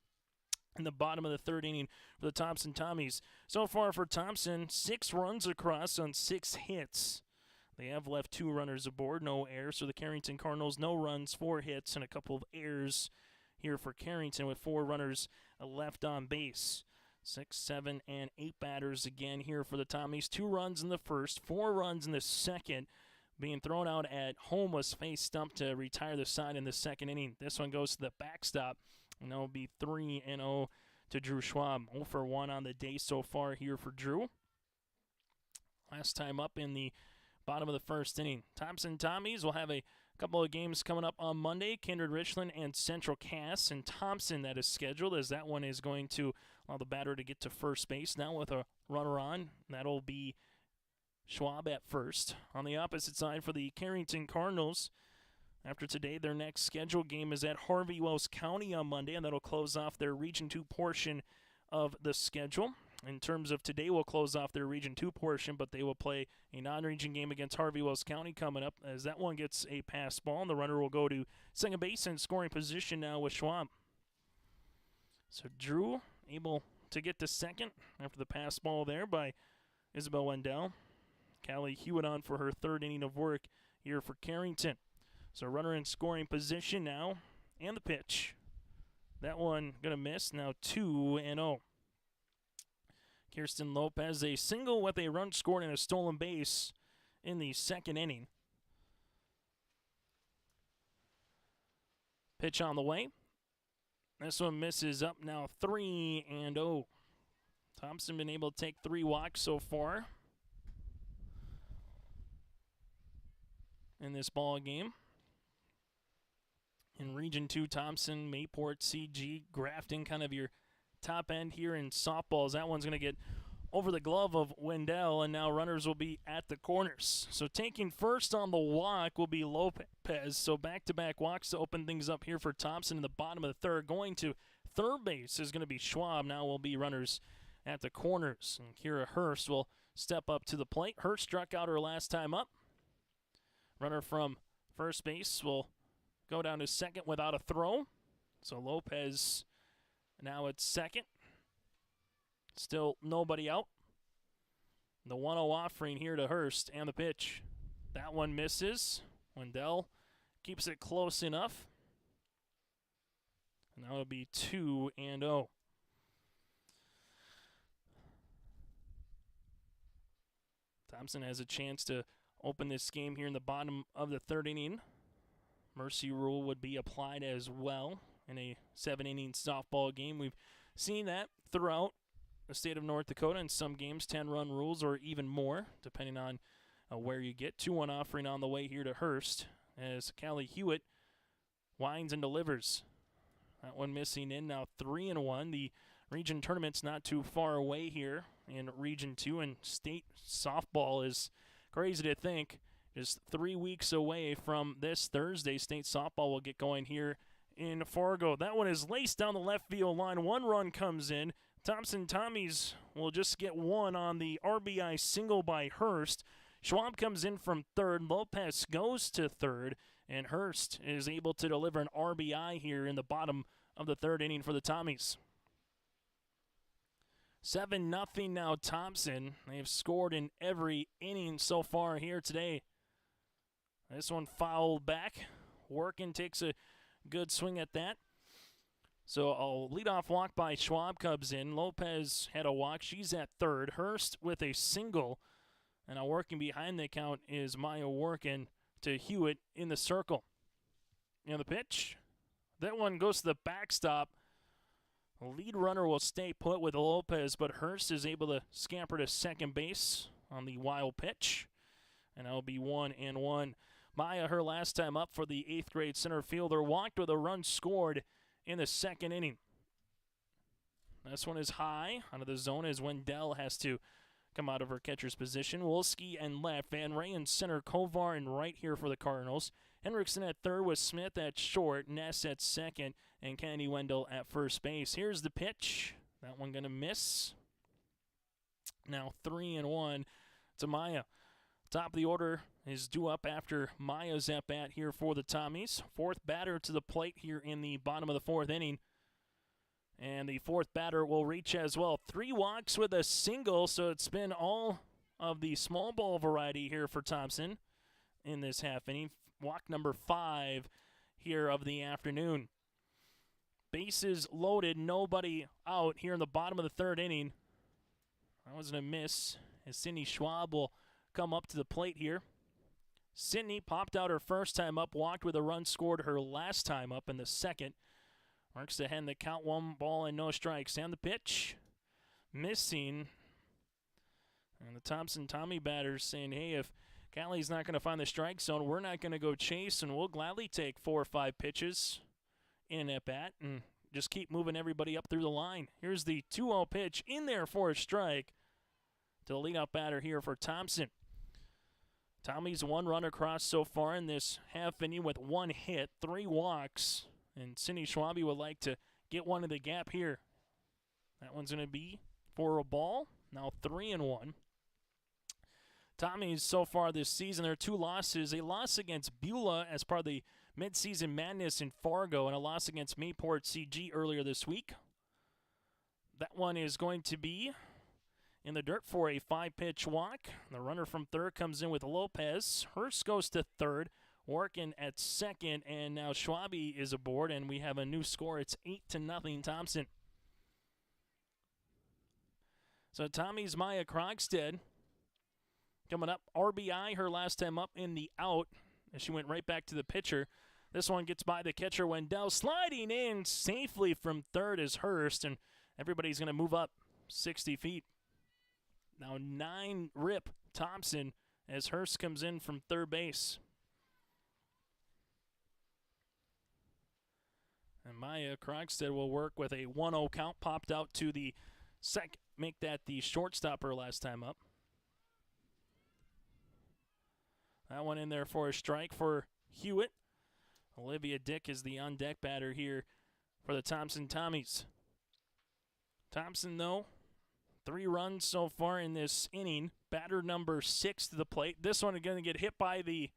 in the bottom of the third inning for the Thompson Tommies. So far for Thompson, 6 runs across on 6 hits. They have left 2 runners aboard, no errors. So the Carrington Cardinals, no runs, 4 hits, and a couple of errors here for Carrington with 4 runners left on base. 6, 7, and 8 batters again here for the Tommies. 2 runs in the first, 4 runs in the second. Being thrown out at home was face stump to retire the side in the second inning. This one goes to the backstop, and that will be 3-0 to Drew Schwabe. 0 for 1 on the day so far here for Drew. last time up in the bottom of the first inning. Thompson Tommies will have a couple of games coming up on Monday. Kindred Richland and Central Cass. And Thompson, that is scheduled, as that one is going to allow the batter to get to first base now with a runner on. That'll be Schwabe at first. On the opposite side for the Carrington Cardinals, after today, their next scheduled game is at Harvey-Wells County on Monday, and that'll close off their Region 2 portion of the schedule. In terms of today, we'll close off their Region 2 portion, but they will play a non-region game against Harvey-Wells County coming up, as that one gets a pass ball, and the runner will go to second base in scoring position now with Schwabe. So Drew able to get to second after the pass ball there by Isabel Wendell. Callie Hewitt on for her third inning of work here for Carrington. So runner in scoring position now, and the pitch. That one going to miss, now 2-0. Kirsten Lopez, a single with a run scored and a stolen base in the second inning. Pitch on the way. This one misses up, now 3-0. Thompson been able to take 3 walks so far in this ball game. In Region 2, Thompson, Mayport, CG, Grafton, kind of your top end here in softballs. That one's going to get over the glove of Wendell, and now runners will be at the corners. So taking first on the walk will be Lopez. So back-to-back walks to open things up here for Thompson in the bottom of the third. Going to third base is going to be Schwabe. Now will be runners at the corners. And Kira Hurst will step up to the plate. Hurst struck out her last time up. Runner from first base will go down to second without a throw. So Lopez now at second. Still nobody out. The 1-0 offering here to Hurst, and the pitch. That one misses. Wendell keeps it close enough. And that will be 2-0. Thompson has a chance to open this game here in the bottom of the third inning. Mercy rule would be applied as well in a 7-inning softball game. We've seen that throughout the state of North Dakota. In some games, 10-run rules or even more, depending on where you get. 2-1 offering on the way here to Hurst as Callie Hewitt winds and delivers. That one missing in, now 3-1. The region tournament's not too far away here in Region 2, and state softball is crazy to think. Just 3 weeks away from this Thursday, state softball will get going here in Fargo. That one is laced down the left field line. 1 run comes in. Thompson Tommies will just get 1 on the RBI single by Hurst. Schwabe comes in from third. Lopez goes to third. And Hurst is able to deliver an RBI here in the bottom of the third inning for the Tommies. 7-0 now Thompson. They've scored in every inning so far here today. This one fouled back. Workin takes a good swing at that. So a leadoff walk by Schwabe comes in. Lopez had a walk. She's at third. Hurst with a single. And now working behind the count is Maya Workin to Hewitt in the circle. And the pitch. That one goes to the backstop. The lead runner will stay put with Lopez, but Hurst is able to scamper to second base on the wild pitch. And that'll be 1-1. Maya, her last time up for the 8th grade center fielder, walked with a run scored in the second inning. This one is high out of the zone as Wendell has to come out of her catcher's position. Wolski and left, Van Ray in center, Kovar in right here for the Cardinals. Henriksen at third with Smith at short, Ness at second, and Kennedy Wendell at first base. Here's the pitch. That one going to miss. Now 3-1 to Maya. Top of the order is due up after Maya's at bat here for the Tommies. 4th batter to the plate here in the bottom of the 4th inning. And the 4th batter will reach as well. 3 walks with a single, so it's been all of the small ball variety here for Thompson in this half inning. Walk number 5 here of the afternoon. Bases loaded, nobody out here in the bottom of the 3rd inning. That wasn't a miss as Sydney Schwabe will come up to the plate here. Sydney popped out her first time up, walked with a run scored her last time up in the second. Marks ahead in the count, 1 ball and no strikes. And the pitch, missing. And the Thompson-Tommy batters saying, hey, if Callie's not going to find the strike zone, we're not going to go chase, and we'll gladly take 4 or 5 pitches in at bat and just keep moving everybody up through the line. Here's the 2-0 pitch in there for a strike to the leadoff batter here for Thompson. Tommy's 1 run across so far in this half inning with 1 hit, 3 walks, and Cindy Schwabe would like to get one in the gap here. That one's going to be for a ball. Now 3-1. Tommy's so far this season, there are 2 losses. A loss against Beulah as part of the midseason madness in Fargo, and a loss against Mayport CG earlier this week. That one is going to be in the dirt for a 5-pitch walk. The runner from third comes in with Lopez. Hurst goes to third, Working at second, and now Schwabe is aboard, and we have a new score. It's 8-0 Thompson. So Tommy's Maya Krogstad coming up. RBI her last time up in the out, and she went right back to the pitcher. This one gets by the catcher, Wendell, sliding in safely from third is Hurst, and everybody's going to move up 60 feet. Now 9 rip Thompson as Hurst comes in from third base. And Maya Krogstad will work with a 1-0 count, popped out to the second, make that the shortstopper last time up. That one in there for a strike for Hewitt. Olivia Dick is the on-deck batter here for the Thompson Tommies. Thompson, though, 3 runs so far in this inning. Batter number 6 to the plate. This one is going to get hit by the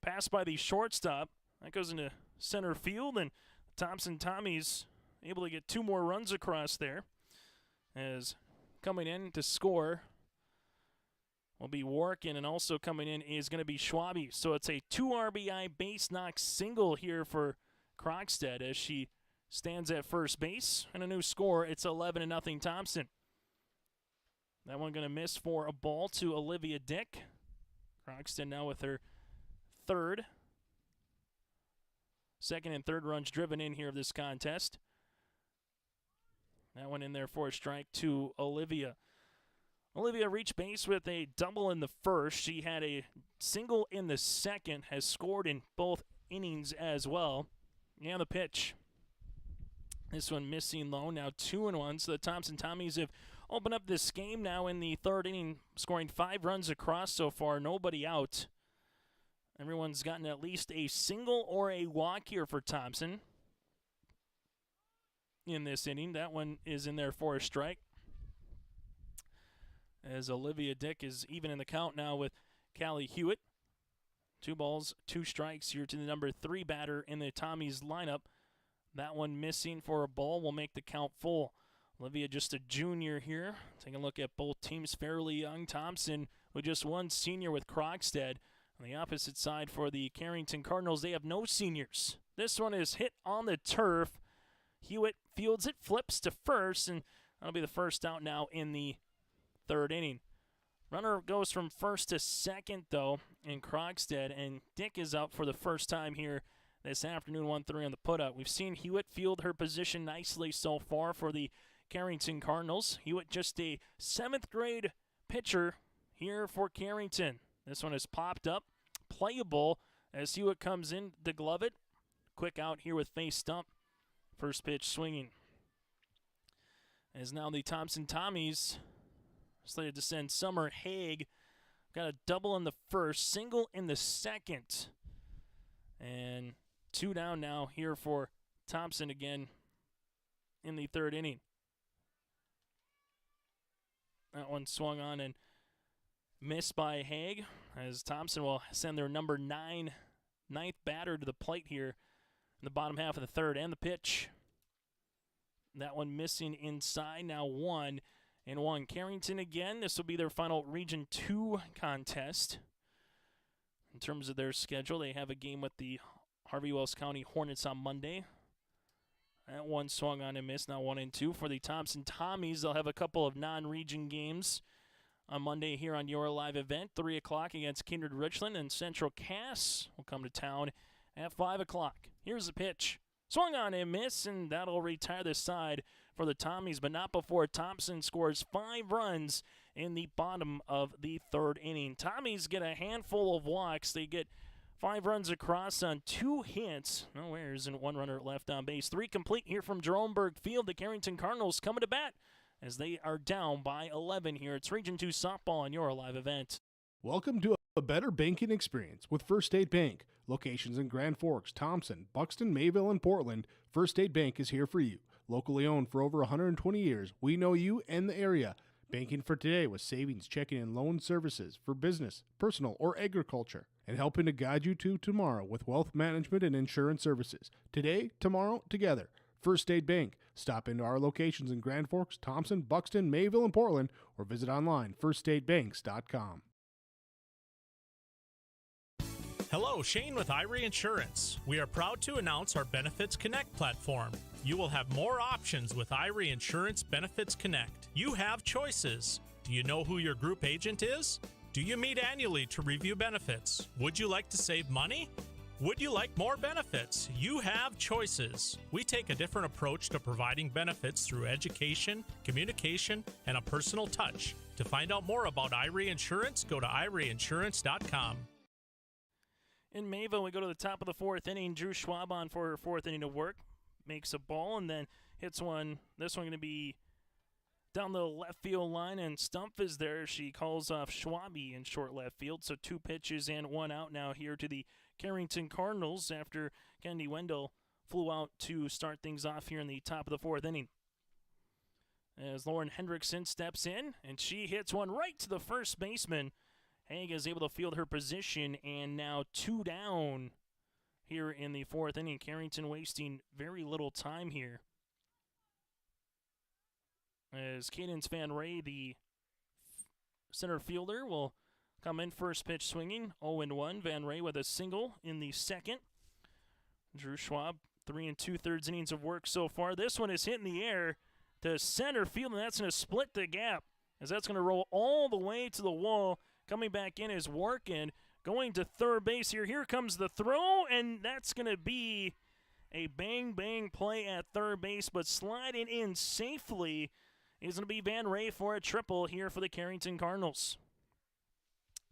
pass by the shortstop. That goes into center field, and Thompson Tommies able to get 2 more runs across there. As coming in to score will be Workin, and also coming in is going to be Schwabe. So it's a 2 RBI base knock single here for Krogstad as she stands at first base. And a new score, it's 11-0 Thompson. That one going to miss for a ball to Olivia Dick. Krogstad now with her third. Second and third runs driven in here of this contest. That one in there for a strike to Olivia. Olivia reached base with a double in the first. She had a single in the second, has scored in both innings as well. And the pitch. This one missing low, now 2-1. So the Thompson Tommies have opened up this game now in the third inning, scoring 5 runs across so far, nobody out. Everyone's gotten at least a single or a walk here for Thompson in this inning. That one is in there for a strike. As Olivia Dick is even in the count now with Callie Hewitt. 2 balls, 2 strikes here to the number 3 batter in the Tommies lineup. That one missing for a ball will make the count full. Olivia just a junior here. Taking a look at both teams, fairly young. Thompson with just 1 senior with Krogstad. On the opposite side for the Carrington Cardinals, they have no seniors. This one is hit on the turf. Hewitt fields it, flips to first, and that'll be the first out now in the third inning. Runner goes from first to second, though, in Krogstad, and Dick is out for the first time here this afternoon, 1-3 on the put-out. We've seen Hewitt field her position nicely so far for the Carrington Cardinals. Hewitt just a 7th grade pitcher here for Carrington. This one is popped up, playable as Hewitt comes in to glove it. Quick out here with face stump. First pitch swinging. As now the Thompson Tommies slated to send Summer Haig. Got a double in the first, single in the second. And 2 down now here for Thompson again in the third inning. That one swung on and missed by Haig, as Thompson will send their number 9, 9th batter to the plate here in the bottom half of the third. And the pitch. That one missing inside, now 1-1. Carrington again, this will be their final Region 2 contest. In terms of their schedule, they have a game with the Harvey Wells County Hornets on Monday. That one swung on and missed, now 1-2. For the Thompson Tommies, they'll have a couple of non-region games on Monday here on your live event. 3 o'clock against Kindred Richland, and Central Cass will come to town at 5 o'clock. Here's the pitch. Swung on and missed, and that'll retire the side for the Tommies, but not before Thompson scores 5 runs in the bottom of the third inning. Tommies get a handful of walks. They get 5 runs across on 2 hits. No errors and 1 runner left on base. 3 complete here from Jeromeburg Field. The Carrington Cardinals coming to bat as they are down by 11 here. It's Region 2 softball on your live event. Welcome to a better banking experience with First State Bank. Locations in Grand Forks, Thompson, Buxton, Mayville, and Portland, First State Bank is here for you. Locally owned for over 120 years, we know you and the area. Banking for today with savings, checking, and loan services for business, personal, or agriculture. And helping to guide you to tomorrow with wealth management and insurance services. Today, tomorrow, together. First State Bank. Stop into our locations in Grand Forks, Thompson, Buxton, Mayville, and Portland, or visit online firststatebanks.com. Hello, Shane with Irie Insurance. We are proud to announce our Benefits Connect platform. You will have more options with Irie Insurance Benefits Connect. You have choices. Do you know who your group agent is? Do you meet annually to review benefits? Would you like to save money? Would you like more benefits? You have choices. We take a different approach to providing benefits through education, communication, and a personal touch. To find out more about Irie Insurance, go to IrieInsurance.com. In Mayville, we go to the top of the 4th inning. Drew Schwabe on for her 4th inning of work. Makes a ball and then hits one. This one going to be down the left field line, and Stumpf is there. She calls off Schwabe in short left field. So 2 pitches and 1 out now here to the Carrington Cardinals after Kennedy Wendell flew out to start things off here in the top of the 4th inning. As Lauren Hendrickson steps in, and she hits one right to the first baseman. Haig is able to field her position, and now 2 down here in the 4th inning. Carrington wasting very little time here. As Cadence Van Ray, the center fielder, will come in first pitch swinging. 0-1. Van Ray with a single in the second. Drew Schwabe, 3 2/3 innings of work so far. This one is hit in the air to center field, and that's going to split the gap, as that's going to roll all the way to the wall. Coming back in is Workin, going to third base here. Here comes the throw, and that's going to be a bang-bang play at third base, but sliding in safely is going to be Van Ray for a triple here for the Carrington Cardinals.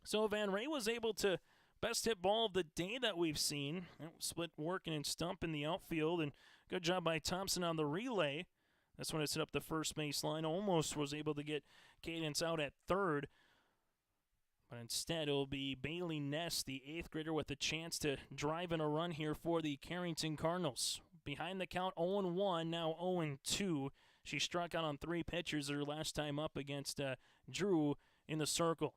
So Van Ray was able to best hit ball of the day that we've seen. Split Workin and Stumpf in the outfield, and good job by Thompson on the relay. This one has hit up the first base line. Almost was able to get Cadence out at third. But instead, it will be Bailey Ness, the 8th grader, with a chance to drive in a run here for the Carrington Cardinals. Behind the count, 0-1, now 0-2. She struck out on 3 pitchers her last time up against Drew in the circle.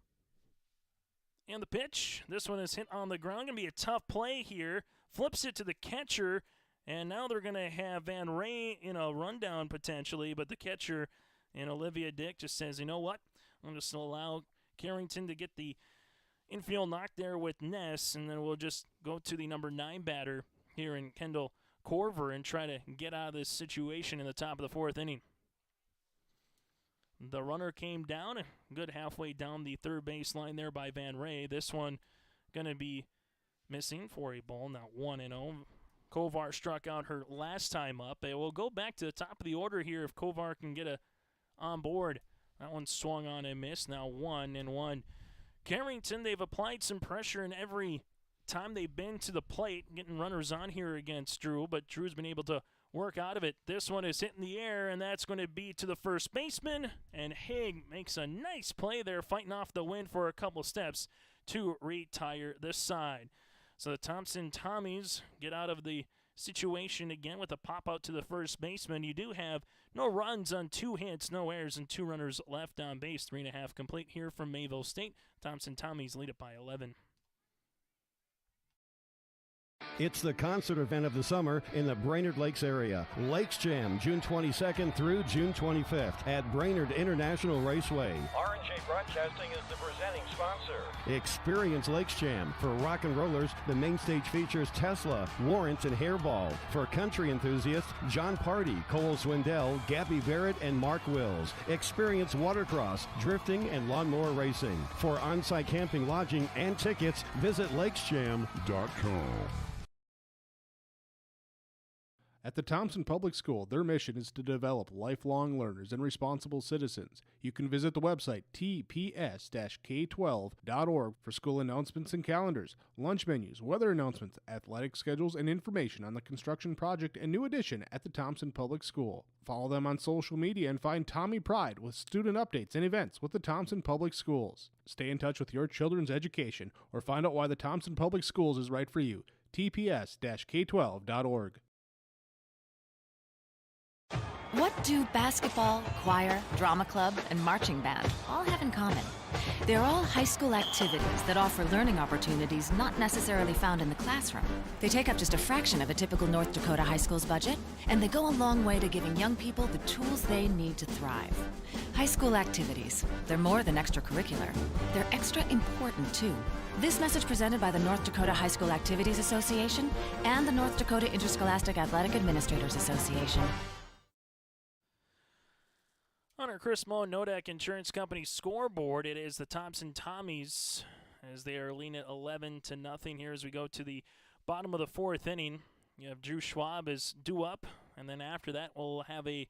And the pitch, this one is hit on the ground. Going to be a tough play here. Flips it to the catcher, and now they're going to have Van Ray in a rundown potentially, but the catcher, and Olivia Dick, just says, you know what, I'm just going to allow Carrington to get the infield knock there with Ness, and then we'll just go to the number 9 batter here in Kendall Corver and try to get out of this situation in the top of the 4th inning. The runner came down, a good halfway down the third base line there by Van Ray. This one going to be missing for a ball, now 1-0. Kovar struck out her last time up. We'll go back to the top of the order here if Kovar can get on board. That one swung on and missed. Now 1-1. Carrington, they've applied some pressure in every time they've been to the plate, getting runners on here against Drew, but Drew's been able to work out of it. This one is hit in the air, and that's going to be to the first baseman, and Haig makes a nice play there, fighting off the wind for a couple steps to retire this side. So the Thompson Tommies get out of the situation again with a pop out to the first baseman. You do have no runs on 2 hits, no errors, and 2 runners left on base. 3.5 complete here from Mayville State. Thompson Tommies lead it by 11. It's the concert event of the summer in the Brainerd Lakes area. Lakes Jam, June 22nd through June 25th at Brainerd International Raceway. R&J Broadcasting is the presenting sponsor. Experience Lakes Jam. For rock and rollers, the main stage features Tesla, Warrant, and Hairball. For country enthusiasts, John Party, Cole Swindell, Gabby Barrett, and Mark Wills. Experience watercross, drifting, and lawnmower racing. For on-site camping, lodging, and tickets, visit lakesjam.com. At the Thompson Public School, their mission is to develop lifelong learners and responsible citizens. You can visit the website tps-k12.org for school announcements and calendars, lunch menus, weather announcements, athletic schedules, and information on the construction project and new addition at the Thompson Public School. Follow them on social media and find Tommy Pride with student updates and events with the Thompson Public Schools. Stay in touch with your children's education or find out why the Thompson Public Schools is right for you. tps-k12.org. What do basketball, choir, drama club, and marching band all have in common? They're all high school activities that offer learning opportunities not necessarily found in the classroom. They take up just a fraction of a typical North Dakota high school's budget, and they go a long way to giving young people the tools they need to thrive. High school activities, they're more than extracurricular. They're extra important, too. This message presented by the North Dakota High School Activities Association and the North Dakota Interscholastic Athletic Administrators Association. On our Chris Moe Nodak Insurance Company scoreboard, it is the Thompson Tommies as they are leading at 11-0 here as we go to the bottom of the fourth inning. You have Drew Schwabe is due up, and then after that we'll have a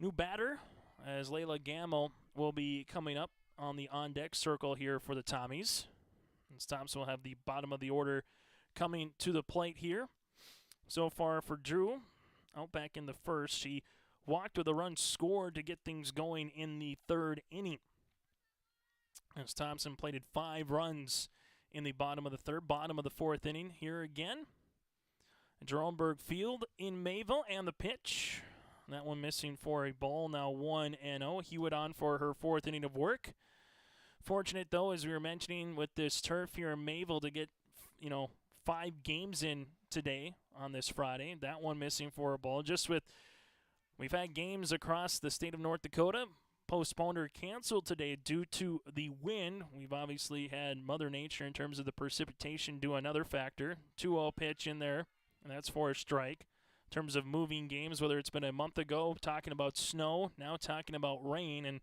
new batter as Layla Gamble will be coming up on the on-deck circle here for the Tommies. As Thompson will have the bottom of the order coming to the plate here. So far for Drew, out back in the first, she walked with a run scored to get things going in the third inning. As Thompson plated 5 runs in the bottom of the third, bottom of the fourth inning here again. Jerome Berg Field in Mayville, and the pitch. That one missing for a ball, now 1-0. Hewitt on for her fourth inning of work. Fortunate, though, as we were mentioning with this turf here in Mayville to get, 5 games in today on this Friday. That one missing for a ball. We've had games across the state of North Dakota postponed or canceled today due to the wind. We've obviously had Mother Nature in terms of the precipitation do another factor. 2-0 pitch in there, and that's for a strike. In terms of moving games, whether it's been a month ago talking about snow, now talking about rain, and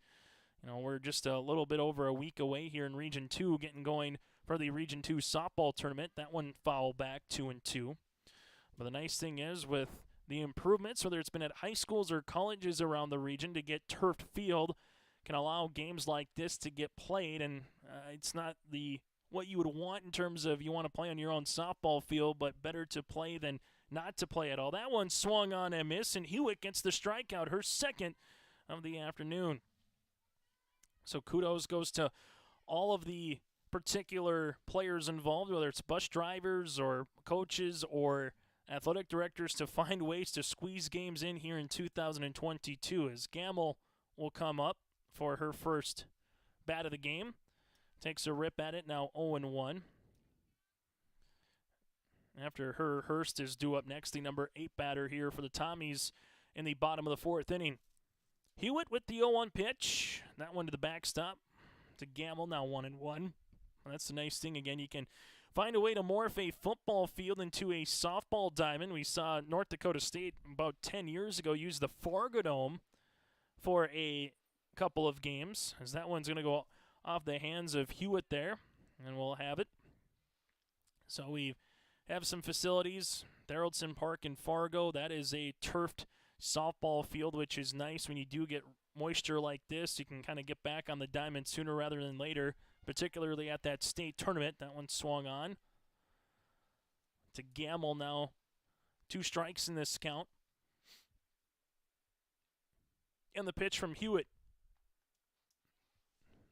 we're just a little bit over a week away here in Region 2 getting going for the Region 2 softball tournament. That one fouled back 2-2. But the nice thing is with the improvements, whether it's been at high schools or colleges around the region, to get turfed field can allow games like this to get played. And it's not what you would want in terms of you want to play on your own softball field, but better to play than not to play at all. That one swung on and missed, and Hewitt gets the strikeout, her second of the afternoon. So kudos goes to all of the particular players involved, whether it's bus drivers or coaches or athletic directors, to find ways to squeeze games in here in 2022 as Gamble will come up for her first bat of the game. Takes a rip at it, now 0-1. After her, Hurst is due up next, the number 8 batter here for the Tommies in the bottom of the fourth inning. Hewitt with the 0-1 pitch. That one to the backstop to Gamble, now 1-1. That's the nice thing. Again, you can find a way to morph a football field into a softball diamond. We saw North Dakota State about 10 years ago use the Fargo Dome for a couple of games, as that one's going to go off the hands of Hewitt there, and we'll have it. So we have some facilities, Theraldson Park in Fargo. That is a turfed softball field, which is nice when you do get moisture like this. You can kind of get back on the diamond sooner rather than later, particularly at that state tournament. That one swung on to Gamble now. 2 strikes in this count. And the pitch from Hewitt.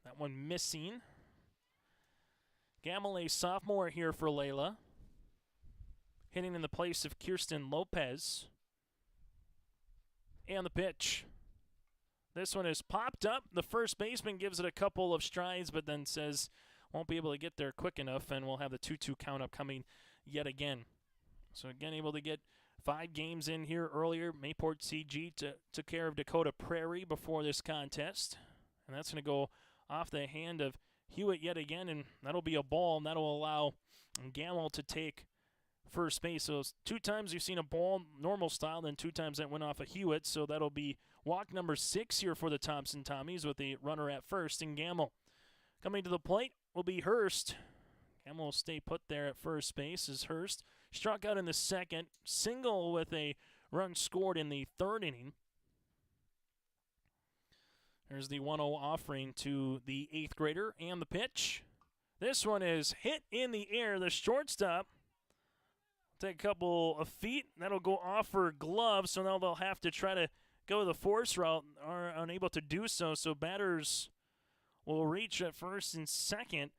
That one missing. Gamble, a sophomore here for Layla. Hitting in the place of Kirsten Lopez. And the pitch. This one is popped up. The first baseman gives it a couple of strides, but then says won't be able to get there quick enough, and we'll have the 2-2 count up coming yet again. So again, able to get 5 games in here earlier. Mayport CG took care of Dakota Prairie before this contest, and that's going to go off the hand of Hewitt yet again, and that'll be a ball, and that'll allow Gamble to take first base. So 2 times you've seen a ball normal style, then 2 times that went off of Hewitt. So that'll be walk number 6 here for the Thompson Tommies with a runner at first and Gamble. Coming to the plate will be Hurst. Gamble will stay put there at first base as Hurst struck out in the second, single with a run scored in the third inning. There's the 1-0 offering to the 8th grader, and the pitch. This one is hit in the air. The shortstop take a couple of feet. That'll go off for glove, so now they'll have to try to go the force route, are unable to do so. So batters will reach at first and second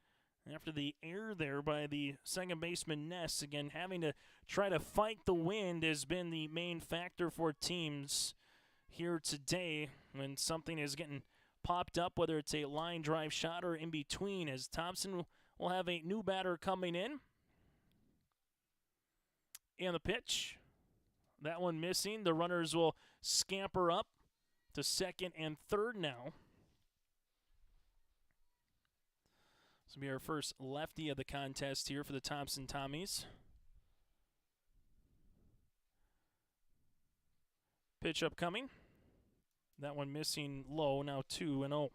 after the error there by the second baseman Ness. Again, having to try to fight the wind has been the main factor for teams here today when something is getting popped up, whether it's a line drive shot or in between, as Thompson will have a new batter coming in. And the pitch, that one missing. The runners will scamper up to second and third now. This will be our first lefty of the contest here for the Thompson Tommies. Pitch upcoming. That one missing low, now 2-0.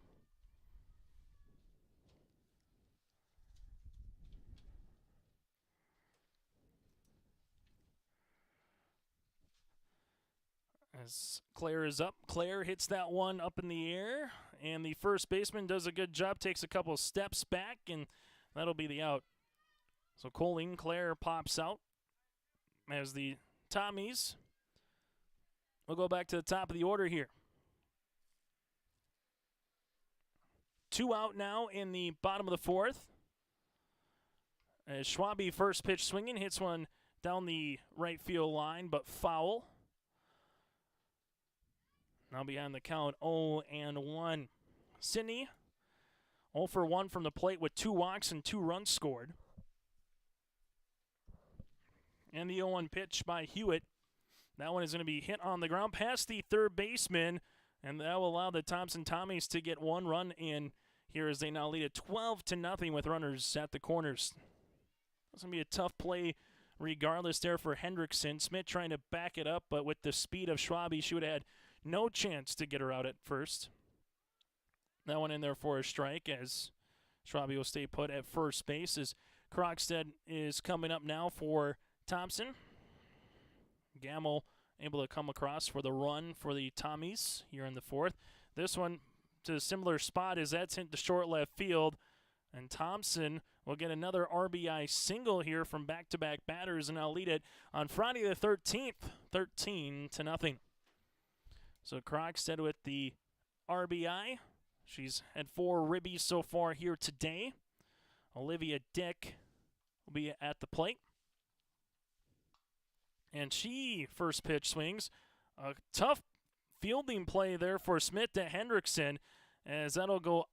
As Claire is up, Claire hits that one up in the air, and the first baseman does a good job, takes a couple steps back, and that'll be the out. So Colleen Claire pops out as the Tommies will go back to the top of the order here. 2 out now in the bottom of the fourth. As Schwabe first pitch swinging, hits one down the right field line, but foul. Now behind the count, 0-1. Sidney, 0 for 1 from the plate with 2 walks and 2 runs scored. And the 0-1 pitch by Hewitt. That one is going to be hit on the ground past the third baseman, and that will allow the Thompson Tommies to get 1 run in here as they now lead at 12-0 with runners at the corners. It's going to be a tough play regardless there for Hendrickson. Smith trying to back it up, but with the speed of Schwabe, she would have had no chance to get her out at first. That one in there for a strike as Schwabe will stay put at first base as Krogstad is coming up now for Thompson. Gamble able to come across for the run for the Tommies here in the fourth. This one to a similar spot as that's hit the short left field. And Thompson will get another RBI single here from back-to-back batters and now lead it on Friday the 13th, 13-0. So Krogstad with the RBI. She's had 4 ribbies so far here today. Olivia Dick will be at the plate. And she first pitch swings. A tough fielding play there for Smith to Hendrickson, as that'll go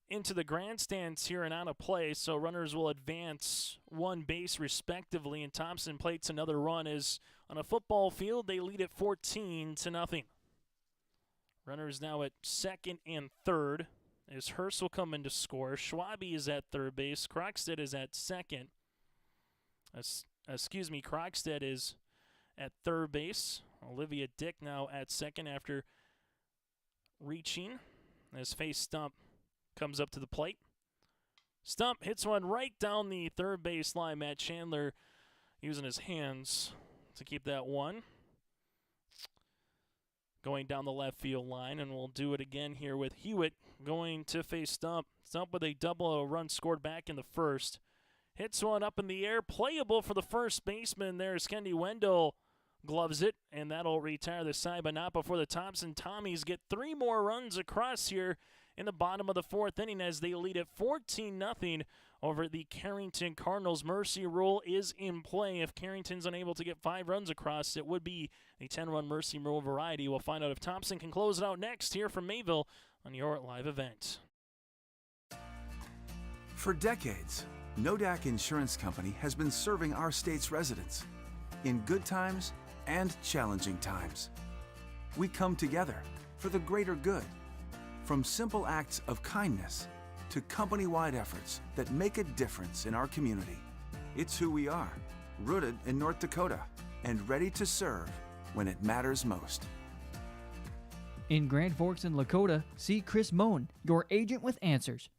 into the grandstands here and out of play. So runners will advance 1 base respectively, and Thompson plates another run as on a football field they lead at 14-0. Runners now at second and third as Hurst will come in to score. Schwabe is at third base. Krogstad is at second. Krogstad is at third base. Olivia Dick now at second after reaching as Face Stump comes up to the plate. Stump hits one right down the third base line. Matt Chandler using his hands to keep that one. Going down the left field line, and we'll do it again here with Hewitt going to face Stump. Stump with a double, a run scored back in the first. Hits one up in the air, playable for the first baseman there as Kendi Wendell gloves it, and that'll retire the side, but not before the Thompson Tommies get 3 more runs across here in the bottom of the fourth inning as they lead at 14-0 over the Carrington Cardinals. Mercy rule is in play. If Carrington's unable to get 5 runs across, it would be a 10-run mercy rule variety. We'll find out if Thompson can close it out next here from Mayville on your live event. For decades, Nodak Insurance Company has been serving our state's residents in good times and challenging times. We come together for the greater good, from simple acts of kindness to company-wide efforts that make a difference in our community. It's who we are, rooted in North Dakota and ready to serve when it matters most. In Grand Forks and Lakota, see Chris Moen, your agent with answers.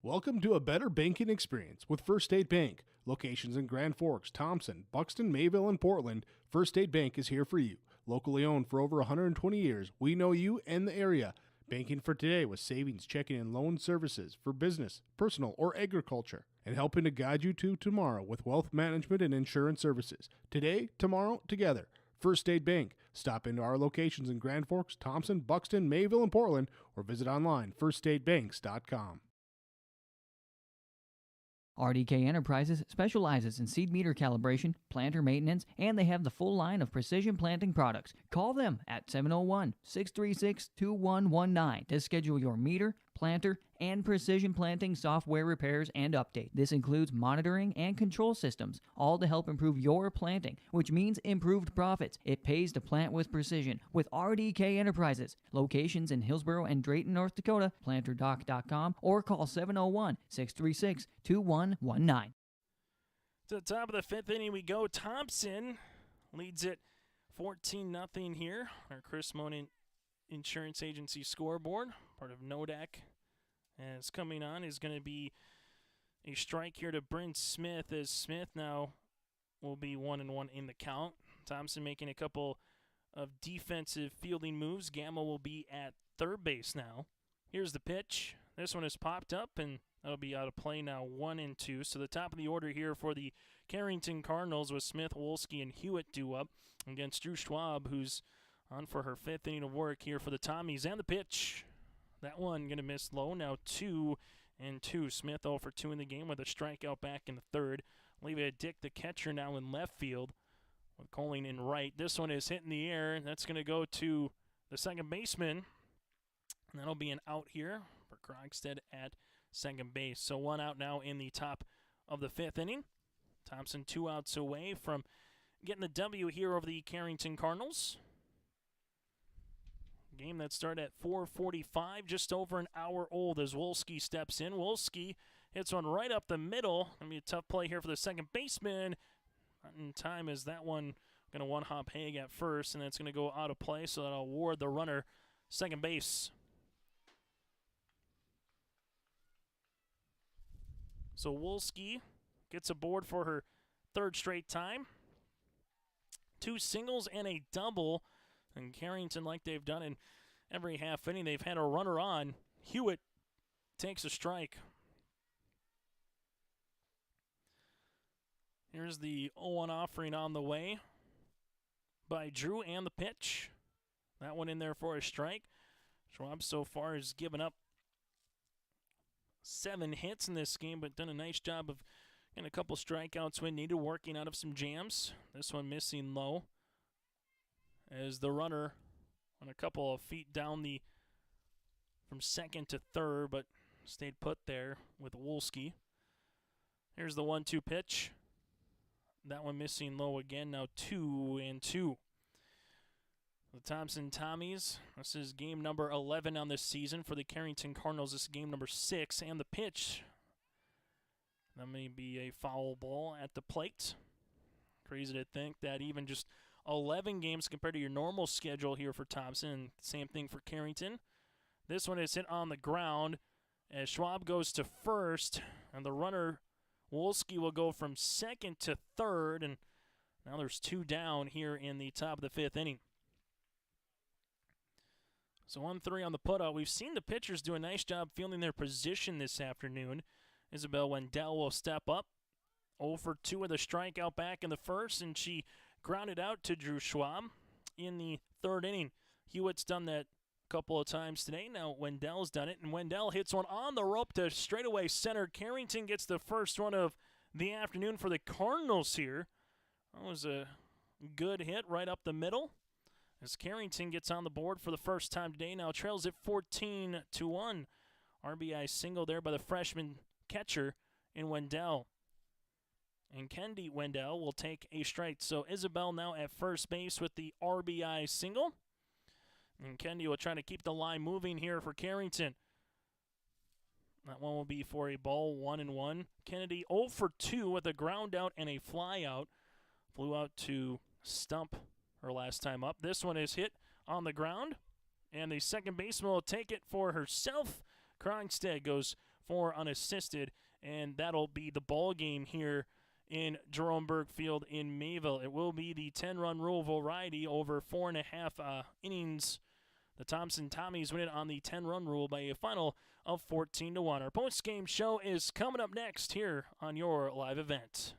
Welcome to a better banking experience with First State Bank. Locations in Grand Forks, Thompson, Buxton, Mayville, and Portland, First State Bank is here for you. Locally owned for over 120 years, we know you and the area. Banking for today with savings, checking, and loan services for business, personal, or agriculture. And helping to guide you to tomorrow with wealth management and insurance services. Today, tomorrow, together. First State Bank. Stop into our locations in Grand Forks, Thompson, Buxton, Mayville, and Portland, or visit online, firststatebanks.com. RDK Enterprises specializes in seed meter calibration, planter maintenance, and they have the full line of precision planting products. Call them at 701-636-2119 to schedule your meter, planter, and precision planting software repairs and update. This includes monitoring and control systems, all to help improve your planting, which means improved profits. It pays to plant with precision with RDK Enterprises. Locations in Hillsborough and Drayton, North Dakota, planterdoc.com, or call 701-636-2119. To the top of the fifth inning we go. Thompson leads it 14-0 here. Our Chris Monin Insurance Agency scoreboard, part of NODAC. As coming on is going to be a strike here to Bryn Smith, as Smith now will be 1-1 in the count. Thompson making a couple of defensive fielding moves. Gamma will be at third base now. Here's the pitch. This one is popped up, and that'll be out of play now, 1-2. So the top of the order here for the Carrington Cardinals with Smith, Wolski, and Hewitt due up against Drew Schwabe, who's on for her fifth inning of work here for the Tommies. And the pitch. That one going to miss low. Now 2-2. Smith 0 for 2 in the game with a strikeout back in the third. Olivia Dick, the catcher, now in left field with Coling in right. This one is hit in the air. That's going to go to the second baseman. And that'll be an out here for Krogstad at second base. So one out now in the top of the fifth inning. Thompson 2 outs away from getting the W here over the Carrington Cardinals. Game that started at 4:45, just over an hour old as Wolski steps in. Wolski hits one right up the middle. Going to be a tough play here for the second baseman. Not in time as that one going to one-hop Haig at first, and that's going to go out of play, so that'll award the runner second base. So Wolski gets aboard for her third straight time. 2 singles and a double. And Carrington, like they've done in every half inning, they've had a runner on. Hewitt takes a strike. Here's the 0-1 offering on the way by Drew, and the pitch. That one in there for a strike. Schwabe so far has given up 7 hits in this game, but done a nice job of getting a couple strikeouts when needed, working out of some jams. This one missing low, as the runner on a couple of feet down from second to third, but stayed put there with Wolski. Here's the 1-2 pitch. That one missing low again, now 2-2. The Thompson Tommies, this is game number 11 on this season. For the Carrington Cardinals, this is game number 6. And the pitch, that may be a foul ball at the plate. Crazy to think that even just 11 games compared to your normal schedule here for Thompson. Same thing for Carrington. This one is hit on the ground as Schwabe goes to first, and the runner, Wolski, will go from second to third, and now there's 2 down here in the top of the fifth inning. So 1-3 on the putout. We've seen the pitchers do a nice job fielding their position this afternoon. Isabel Wendell will step up. 0 for 2 with a strikeout back in the first, and she grounded out to Drew Schwabe in the third inning. Hewitt's done that a couple of times today. Now Wendell's done it, and Wendell hits one on the rope to straightaway center. Carrington gets the first one of the afternoon for the Cardinals here. That was a good hit right up the middle, as Carrington gets on the board for the first time today. Now trails it 14-1. RBI single there by the freshman catcher in Wendell. And Kendi Wendell will take a strike. So Isabel now at first base with the RBI single. And Kendi will try to keep the line moving here for Carrington. That one will be for a ball, 1-1. Kennedy 0 for 2 with a ground out and a fly out. Flew out to stump her last time up. This one is hit on the ground, and the second baseman will take it for herself. Krogstad goes for unassisted, and that'll be the ball game here in Jerome Berg Field in Mayville. It will be the 10-run rule variety over 4.5 innings. The Thompson Tommies win it on the 10-run rule by a final of 14-1. Our post-game show is coming up next here on your live event.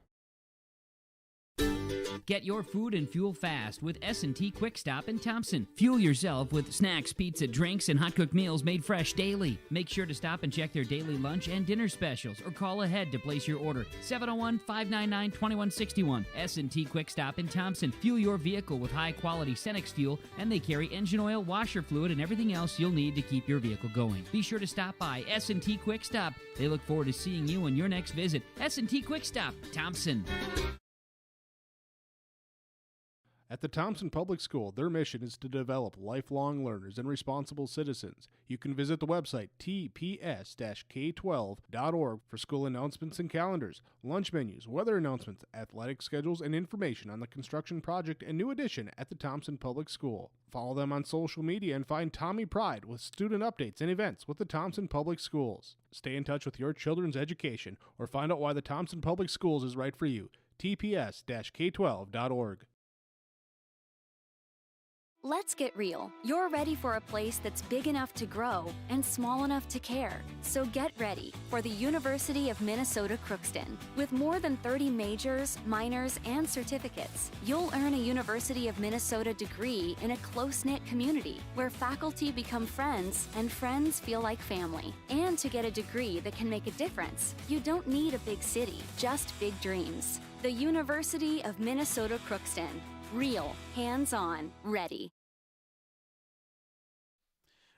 Get your food and fuel fast with S&T Quick Stop in Thompson. Fuel yourself with snacks, pizza, drinks, and hot-cooked meals made fresh daily. Make sure to stop and check their daily lunch and dinner specials or call ahead to place your order. 701-599-2161. S&T Quick Stop in Thompson. Fuel your vehicle with high-quality Cenex fuel, and they carry engine oil, washer fluid, and everything else you'll need to keep your vehicle going. Be sure to stop by S&T Quick Stop. They look forward to seeing you on your next visit. S&T Quick Stop, Thompson. At the Thompson Public School, their mission is to develop lifelong learners and responsible citizens. You can visit the website tps-k12.org for school announcements and calendars, lunch menus, weather announcements, athletic schedules, and information on the construction project and new addition at the Thompson Public School. Follow them on social media and find Tommy Pride with student updates and events with the Thompson Public Schools. Stay in touch with your children's education or find out why the Thompson Public Schools is right for you. tps-k12.org. Let's get real. You're ready for a place that's big enough to grow and small enough to care. So get ready for the University of Minnesota Crookston. With more than 30 majors, minors, and certificates, you'll earn a University of Minnesota degree in a close-knit community where faculty become friends and friends feel like family. And to get a degree that can make a difference, you don't need a big city, just big dreams. The University of Minnesota Crookston. Real, hands-on, ready.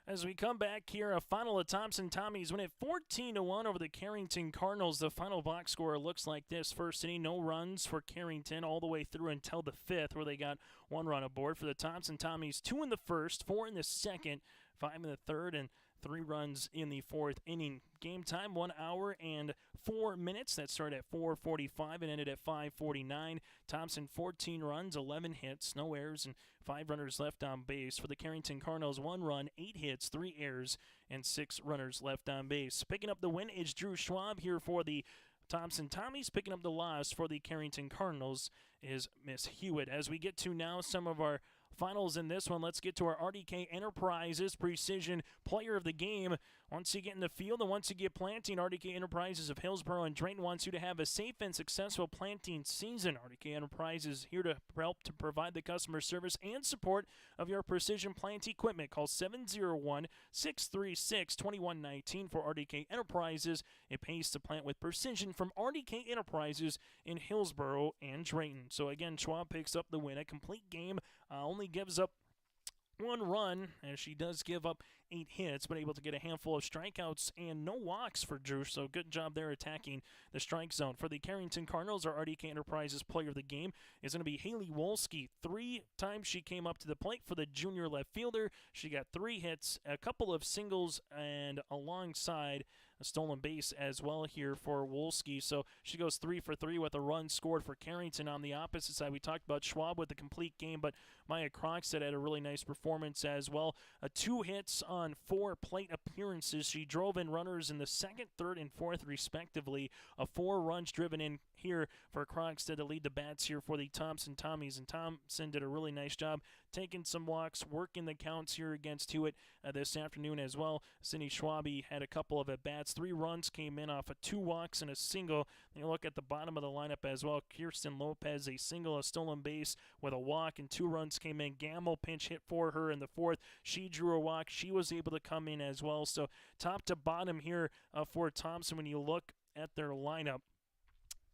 As we come back here, a final of Thompson Tommies win it 14-1 over the Carrington Cardinals. The final box score looks like this. First inning, no runs for Carrington all the way through until the fifth, where they got one run aboard. For the Thompson Tommies, 2 in the first, 4 in the second, 5 in the third, and 3 runs in the fourth inning. Game time, 1 hour and 4 minutes. That started at 4:45 and ended at 5:49. Thompson, 14 runs, 11 hits, no errors, and 5 runners left on base. For the Carrington Cardinals, 1 run, 8 hits, 3 errors, and 6 runners left on base. Picking up the win is Drew Schwabe here for the Thompson Tommies. Picking up the loss for the Carrington Cardinals is Miss Hewitt. As we get to now some of our finals in this one, let's get to our RDK Enterprises Precision Player of the Game. Once you get in the field and once you get planting, RDK Enterprises of Hillsborough and Drayton wants you to have a safe and successful planting season. RDK Enterprises here to help to provide the customer service and support of your precision plant equipment. Call 701-636-2119 for RDK Enterprises. It pays to plant with precision from RDK Enterprises in Hillsborough and Drayton. So again, Schwab picks up the win. A complete game, only gives up 1 run, and she does give up 8 hits, but able to get a handful of strikeouts and no walks for Drew, so good job there attacking the strike zone. For the Carrington Cardinals, our RDK Enterprises player of the game is going to be Haley Wolski. 3 times she came up to the plate for the junior left fielder. She got 3 hits, a couple of singles, and alongside a stolen base as well here for Wolski. So she goes 3 for 3 with a run scored for Carrington. On the opposite side, we talked about Schwab with a complete game, but Maya Crockstead had a really nice performance as well. 2 hits on 4 plate appearances. She drove in runners in the second, third, and fourth respectively. 4 runs driven in here for Crockstead to lead the bats here for the Thompson Tommies. And Thompson did a really nice job taking some walks, working the counts here against Hewitt this afternoon as well. Cindy Schwabe had a couple of at-bats. 3 runs came in off of 2 walks and a single. Then you look at the bottom of the lineup as well. Kirsten Lopez, a single, a stolen base with a walk, and 2 runs came in. Gamble pinch hit for her in the fourth. She drew a walk. She was able to come in as well. So top to bottom here for Thompson, when you look at their lineup,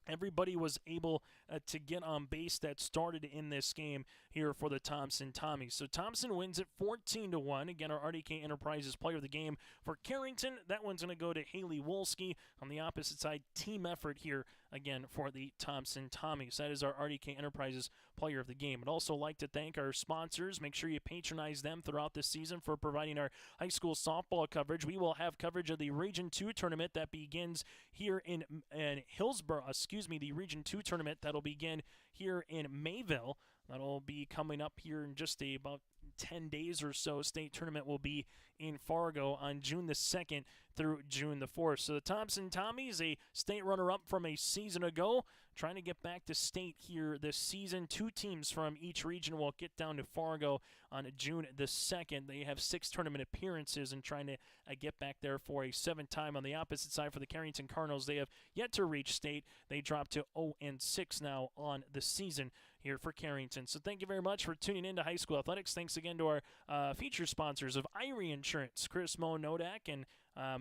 everybody was able to get on base that started in this game here for the Thompson Tommies. So Thompson wins it 14-1. Again, our RDK Enterprises player of the game. For Carrington, that one's going to go to Haley Wolski. On the opposite side, team effort here again for the Thompson Tommies. That is our RDK Enterprises player of the game. I'd also like to thank our sponsors. Make sure you patronize them throughout this season for providing our high school softball coverage. We will have coverage of the Region 2 tournament that begins here in Hillsborough. The Region 2 tournament that'll begin here in Mayville. That'll be coming up here in just about 10 days or so. State tournament will be in Fargo on June the 2nd through June the 4th. So the Thompson Tommies, a state runner-up from a season ago, trying to get back to state here this season. 2 teams from each region will get down to Fargo on June the 2nd. They have 6 tournament appearances and trying to get back there for a 7th time. On the opposite side for the Carrington Cardinals, they have yet to reach state. They dropped to 0-6 now on the season here for Carrington. So thank you very much for tuning in to High School Athletics. Thanks again to our feature sponsors of Irie Insurance, Chris Mo Nodak, and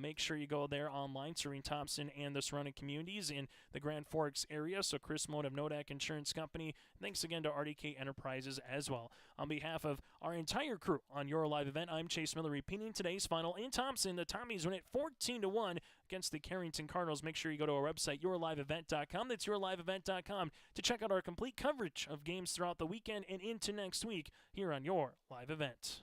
make sure you go there online, serving Thompson and the surrounding communities in the Grand Forks area. So Chris Mo of Nodak Insurance Company. Thanks again to RDK Enterprises as well. On behalf of our entire crew on your live event, I'm Chase Miller repeating today's final in Thompson. The Tommies win it 14-1 against the Carrington Cardinals. Make sure you go to our website, yourliveevent.com. That's yourliveevent.com to check out our complete coverage of games throughout the weekend and into next week here on Your Live Event.